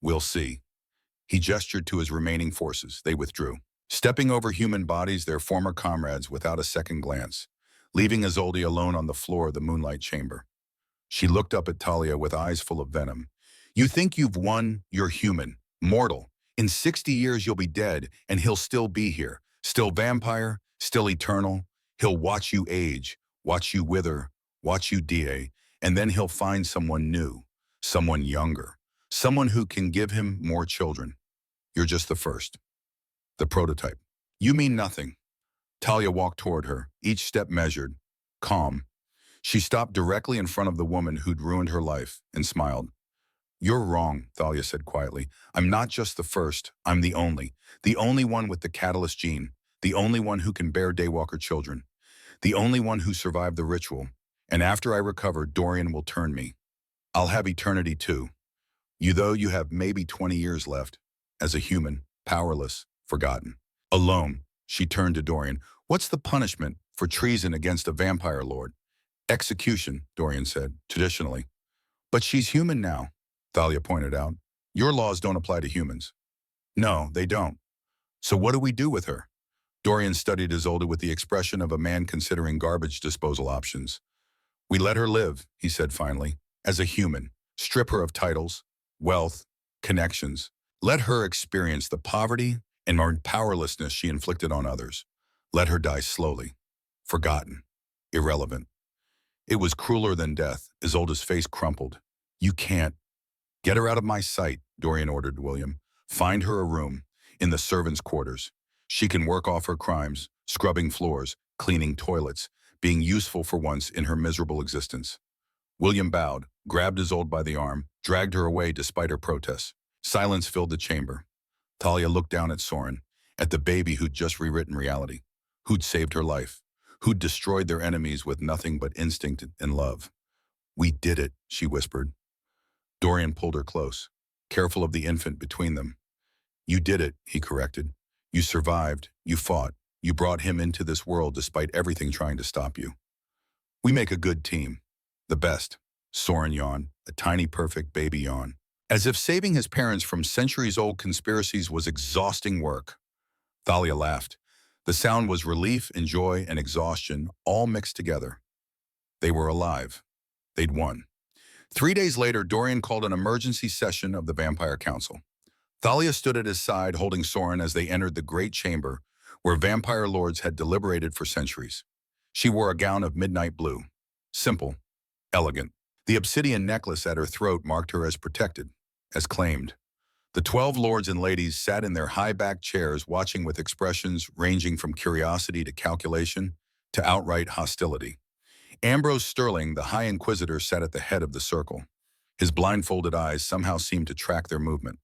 S1: We'll see. He gestured to his remaining forces. They withdrew, stepping over human bodies, their former comrades, without a second glance, leaving Isolde alone on the floor of the moonlight chamber. She looked up at Talia with eyes full of venom. You think you've won? You're human, mortal. In 60 years you'll be dead, and he'll still be here. Still vampire, still eternal. He'll watch you age, watch you wither, watch you die, and then he'll find someone new, someone younger, someone who can give him more children. You're just the first. The prototype. You mean nothing. Talia walked toward her, each step measured, calm. She stopped directly in front of the woman who'd ruined her life and smiled. You're wrong, Thalia said quietly. I'm not just the first, I'm the only one with the catalyst gene, the only one who can bear Daywalker children. The only one who survived the ritual. And after I recover, Dorian will turn me. I'll have eternity too. Though you have maybe 20 years left. As a human, powerless, forgotten. Alone, she turned to Dorian. What's the punishment for treason against a vampire lord? Execution, Dorian said, traditionally. But she's human now, Thalia pointed out. Your laws don't apply to humans. No, they don't. So what do we do with her? Dorian studied Isolde with the expression of a man considering garbage disposal options. We let her live, he said finally, as a human. Strip her of titles, wealth, connections. Let her experience the poverty and powerlessness she inflicted on others. Let her die slowly. Forgotten. Irrelevant. It was crueler than death. Isolde's face crumpled. You can't. Get her out of my sight, Dorian ordered William. Find her a room, in the servants' quarters. She can work off her crimes, scrubbing floors, cleaning toilets, being useful for once in her miserable existence. William bowed, grabbed Isolde by the arm, dragged her away despite her protests. Silence filled the chamber. Thalia looked down at Soren, at the baby who'd just rewritten reality, who'd saved her life, who'd destroyed their enemies with nothing but instinct and love. We did it, she whispered. Dorian pulled her close, careful of the infant between them. You did it, he corrected. You survived, you fought, you brought him into this world despite everything trying to stop you. We make a good team. The best. Soren yawned, a tiny perfect baby yawn. As if saving his parents from centuries-old conspiracies was exhausting work. Thalia laughed. The sound was relief and joy and exhaustion, all mixed together. They were alive. They'd won. 3 days later, Dorian called an emergency session of the Vampire Council. Thalia stood at his side, holding Soren as they entered the great chamber where vampire lords had deliberated for centuries. She wore a gown of midnight blue. Simple. Elegant. The obsidian necklace at her throat marked her as protected, as claimed. The 12 lords and ladies sat in their high-backed chairs watching with expressions ranging from curiosity to calculation to outright hostility. Ambrose Sterling, the High Inquisitor, sat at the head of the circle. His blindfolded eyes somehow seemed to track their movement.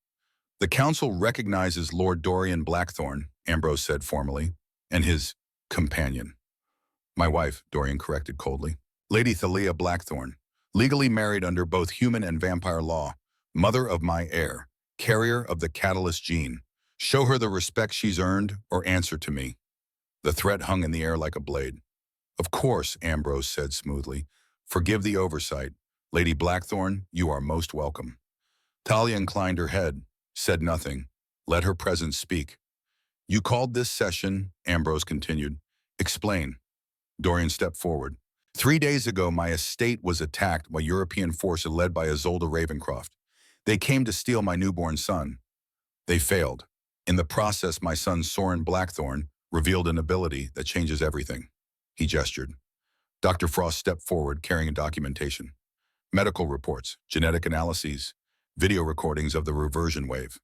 S1: The council recognizes Lord Dorian Blackthorne, Ambrose said formally, and his companion. My wife, Dorian corrected coldly. Lady Thalia Blackthorne, legally married under both human and vampire law, mother of my heir, carrier of the catalyst gene. Show her the respect she's earned or answer to me. The threat hung in the air like a blade. Of course, Ambrose said smoothly. Forgive the oversight. Lady Blackthorne, you are most welcome. Thalia inclined her head, said nothing, let her presence speak. You called this session, Ambrose continued. Explain. Dorian stepped forward. 3 days ago, my estate was attacked by European forces led by Isolde Ravencroft. They came to steal my newborn son. They failed. In the process, my son Soren Blackthorne revealed an ability that changes everything. He gestured. Dr. Frost stepped forward, carrying documentation. Medical reports, genetic analyses, video recordings of the reversion wave.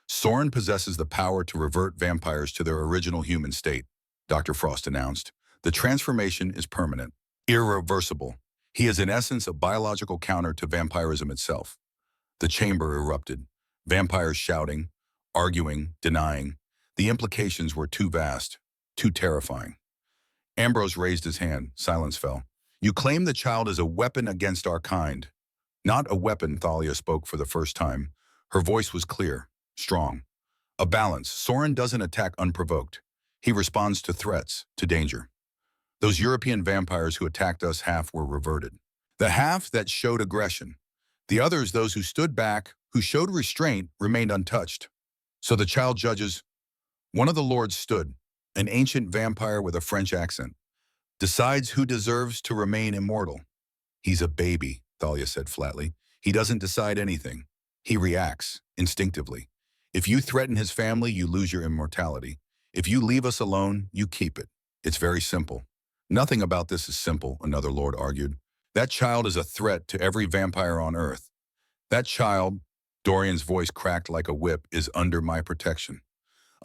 S1: Soren possesses the power to revert vampires to their original human state, Dr. Frost announced. The transformation is permanent, irreversible. He is in essence a biological counter to vampirism itself. The chamber erupted, vampires shouting, arguing, denying. The implications were too vast, too terrifying. Ambrose raised his hand. Silence fell. You claim the child is a weapon against our kind. Not a weapon, Thalia spoke for the first time. Her voice was clear, strong. A balance. Soren doesn't attack unprovoked. He responds to threats, to danger. Those European vampires who attacked us half were reverted. The half that showed aggression. The others, those who stood back, who showed restraint, remained untouched. So the child judges. One of the lords stood, an ancient vampire with a French accent. Decides who deserves to remain immortal. He's a baby, Thalia said flatly. He doesn't decide anything. He reacts, instinctively. If you threaten his family, you lose your immortality. If you leave us alone, you keep it. It's very simple. Nothing about this is simple, another lord argued. That child is a threat to every vampire on Earth. That child, Dorian's voice cracked like a whip, is under my protection.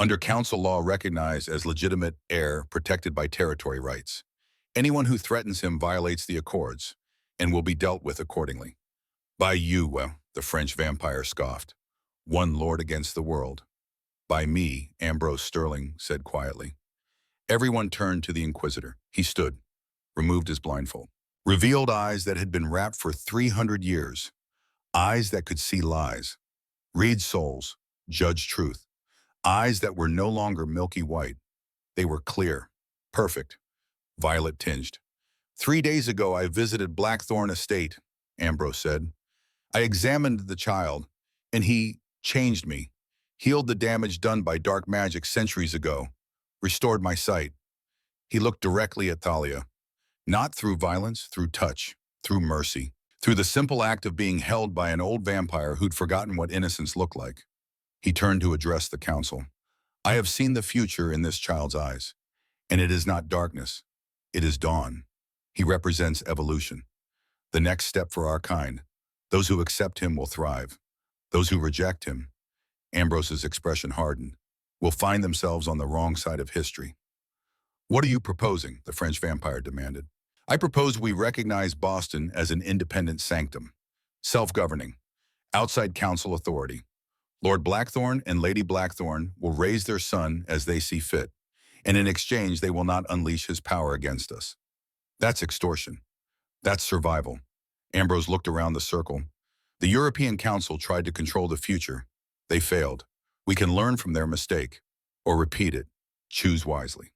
S1: Under council law recognized as legitimate heir protected by territory rights. Anyone who threatens him violates the accords and will be dealt with accordingly. By you, the French vampire scoffed. One lord against the world. By me, Ambrose Sterling said quietly. Everyone turned to the Inquisitor. He stood, removed his blindfold. Revealed eyes that had been wrapped for 300 years. Eyes that could see lies, read souls, judge truth. Eyes that were no longer milky white. They were clear, perfect, violet tinged. 3 days ago I visited Blackthorn Estate, Ambrose said. I examined the child, and he changed me, healed the damage done by dark magic centuries ago, restored my sight. He looked directly at Thalia, not through violence, through touch, through mercy, through the simple act of being held by an old vampire who'd forgotten what innocence looked like. He turned to address the council. I have seen the future in this child's eyes, and it is not darkness, it is dawn. He represents evolution, the next step for our kind. Those who accept him will thrive. Those who reject him, Ambrose's expression hardened, will find themselves on the wrong side of history. What are you proposing? The French vampire demanded. I propose we recognize Boston as an independent sanctum, self-governing, outside council authority. Lord Blackthorn and Lady Blackthorn will raise their son as they see fit, and in exchange they will not unleash his power against us. That's extortion. That's survival. Ambrose looked around the circle. The European Council tried to control the future. They failed. We can learn from their mistake, or repeat it. Choose wisely.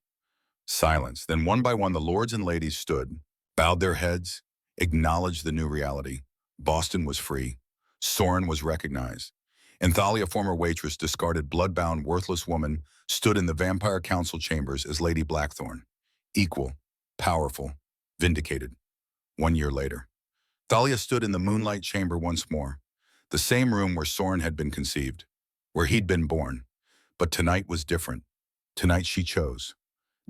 S1: Silence. Then one by one the lords and ladies stood, bowed their heads, acknowledged the new reality. Boston was free. Soren was recognized. And Thalia, former waitress, discarded blood-bound, worthless woman, stood in the Vampire Council chambers as Lady Blackthorn. Equal, powerful, vindicated. 1 year later, Thalia stood in the moonlight chamber once more, the same room where Soren had been conceived, where he'd been born. But tonight was different. Tonight she chose.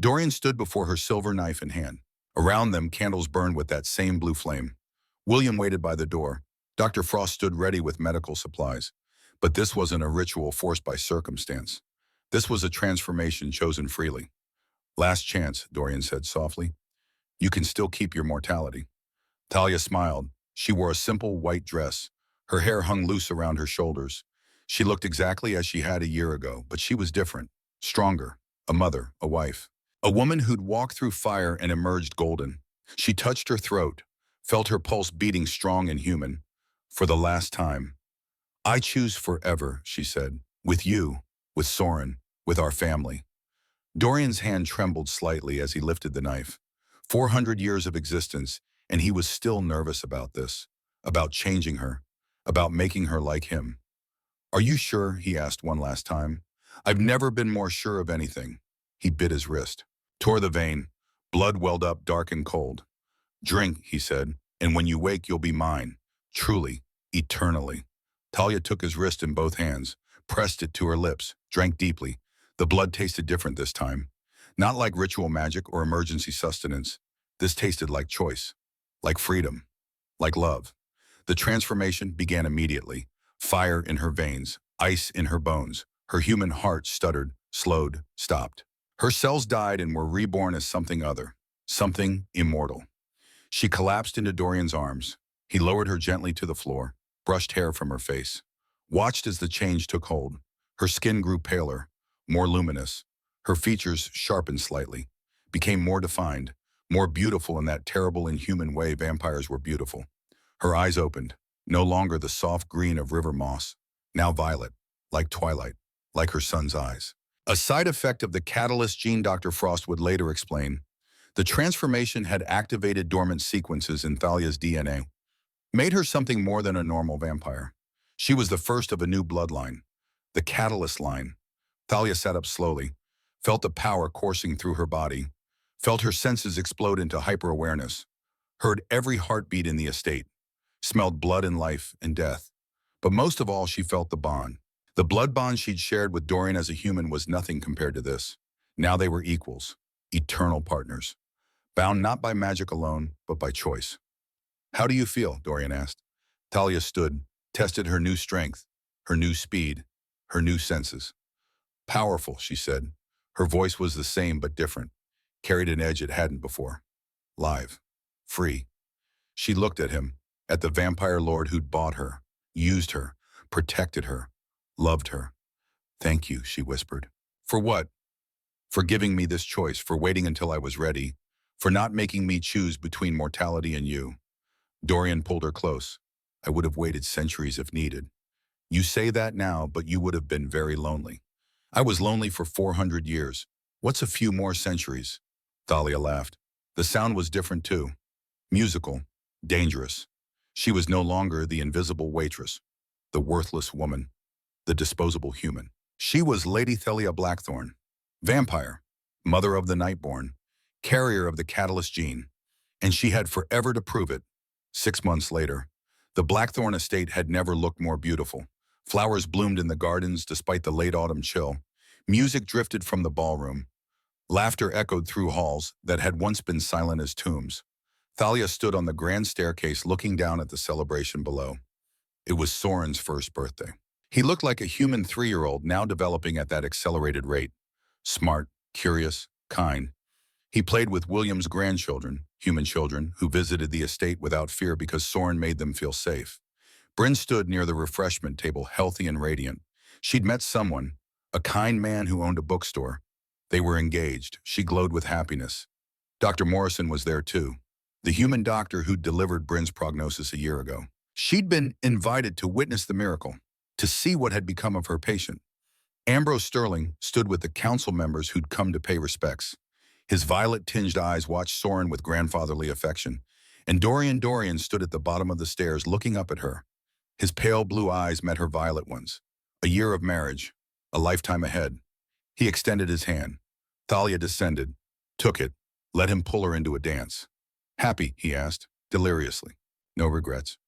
S1: Dorian stood before her, silver knife in hand. Around them, candles burned with that same blue flame. William waited by the door. Dr. Frost stood ready with medical supplies. But this wasn't a ritual forced by circumstance. This was a transformation chosen freely. Last chance, Dorian said softly. You can still keep your mortality. Thalia smiled. She wore a simple white dress. Her hair hung loose around her shoulders. She looked exactly as she had a year ago, but she was different, stronger, a mother, a wife. A woman who'd walked through fire and emerged golden. She touched her throat, felt her pulse beating strong and human. For the last time. I choose forever, she said, with you, with Soren, with our family. Dorian's hand trembled slightly as he lifted the knife. 400 years of existence, and he was still nervous about this, about changing her, about making her like him. Are you sure? He asked one last time. I've never been more sure of anything. He bit his wrist, tore the vein. Blood welled up dark and cold. Drink, he said, and when you wake you'll be mine, truly, eternally. Thalia took his wrist in both hands, pressed it to her lips, drank deeply. The blood tasted different this time. Not like ritual magic or emergency sustenance. This tasted like choice, like freedom, like love. The transformation began immediately. Fire in her veins, ice in her bones. Her human heart stuttered, slowed, stopped. Her cells died and were reborn as something other, something immortal. She collapsed into Dorian's arms. He lowered her gently to the floor, brushed hair from her face, watched as the change took hold. Her skin grew paler, more luminous. Her features sharpened slightly, became more defined, more beautiful in that terrible, inhuman way vampires were beautiful. Her eyes opened, no longer the soft green of river moss, now violet, like twilight, like her son's eyes. A side effect of the catalyst gene, Dr. Frost would later explain. The transformation had activated dormant sequences in Thalia's DNA, made her something more than a normal vampire. She was the first of a new bloodline, the catalyst line. Thalia sat up slowly, felt the power coursing through her body, felt her senses explode into hyper-awareness, heard every heartbeat in the estate, smelled blood and life and death. But most of all, she felt the bond. The blood bond she'd shared with Dorian as a human was nothing compared to this. Now they were equals, eternal partners, bound not by magic alone, but by choice. How do you feel? Dorian asked. Thalia stood, tested her new strength, her new speed, her new senses. Powerful, she said. Her voice was the same but different, carried an edge it hadn't before. Live, free. She looked at him, at the vampire lord who'd bought her, used her, protected her, loved her. Thank you, she whispered. For what? For giving me this choice, for waiting until I was ready, for not making me choose between mortality and you. Dorian pulled her close. I would have waited centuries if needed. You say that now, but you would have been very lonely. I was lonely for 400 years. What's a few more centuries? Thalia laughed. The sound was different too. Musical, dangerous. She was no longer the invisible waitress, the worthless woman, the disposable human. She was Lady Thalia Blackthorne, vampire, mother of the Nightborn, carrier of the catalyst gene, and she had forever to prove it. 6 months later, the Blackthorne estate had never looked more beautiful. Flowers bloomed in the gardens despite the late autumn chill. Music drifted from the ballroom. Laughter echoed through halls that had once been silent as tombs. Thalia stood on the grand staircase looking down at the celebration below. It was Soren's first birthday. He looked like a human 3-year-old now developing at that accelerated rate. Smart, curious, kind. He played with William's grandchildren, human children, who visited the estate without fear because Soren made them feel safe. Bryn stood near the refreshment table, healthy and radiant. She'd met someone, a kind man who owned a bookstore. They were engaged. She glowed with happiness. Dr. Morrison was there too, the human doctor who'd delivered Bryn's prognosis a year ago. She'd been invited to witness the miracle, to see what had become of her patient. Ambrose Sterling stood with the council members who'd come to pay respects. His violet-tinged eyes watched Soren with grandfatherly affection, and Dorian stood at the bottom of the stairs looking up at her. His pale blue eyes met her violet ones. A year of marriage, a lifetime ahead. He extended his hand. Thalia descended, took it, let him pull her into a dance. Happy, he asked, deliriously. No regrets.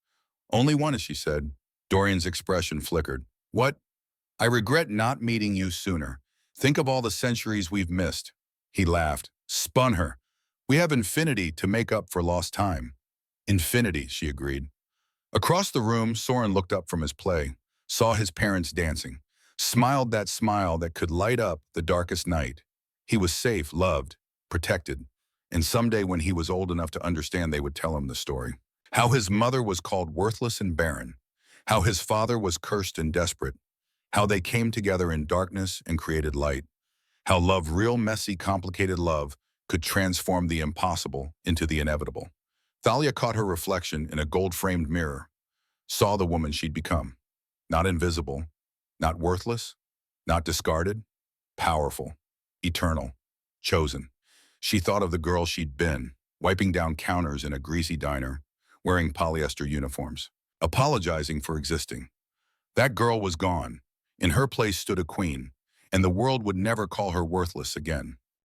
S1: Only one, as she said. Dorian's expression flickered. What? I regret not meeting you sooner. Think of all the centuries we've missed. He laughed, spun her. We have infinity to make up for lost time. Infinity, she agreed. Across the room, Soren looked up from his play, saw his parents dancing, smiled that smile that could light up the darkest night. He was safe, loved, protected, and someday when he was old enough to understand, they would tell him the story. How his mother was called worthless and barren, how his father was cursed and desperate, how they came together in darkness and created light, how love, real messy, complicated love, could transform the impossible into the inevitable. Thalia caught her reflection in a gold-framed mirror, saw the woman she'd become. Not invisible, not worthless, not discarded, powerful, eternal, chosen. She thought of the girl she'd been, wiping down counters in a greasy diner, wearing polyester uniforms, apologizing for existing. That girl was gone. In her place stood a queen, and the world would never call her worthless again.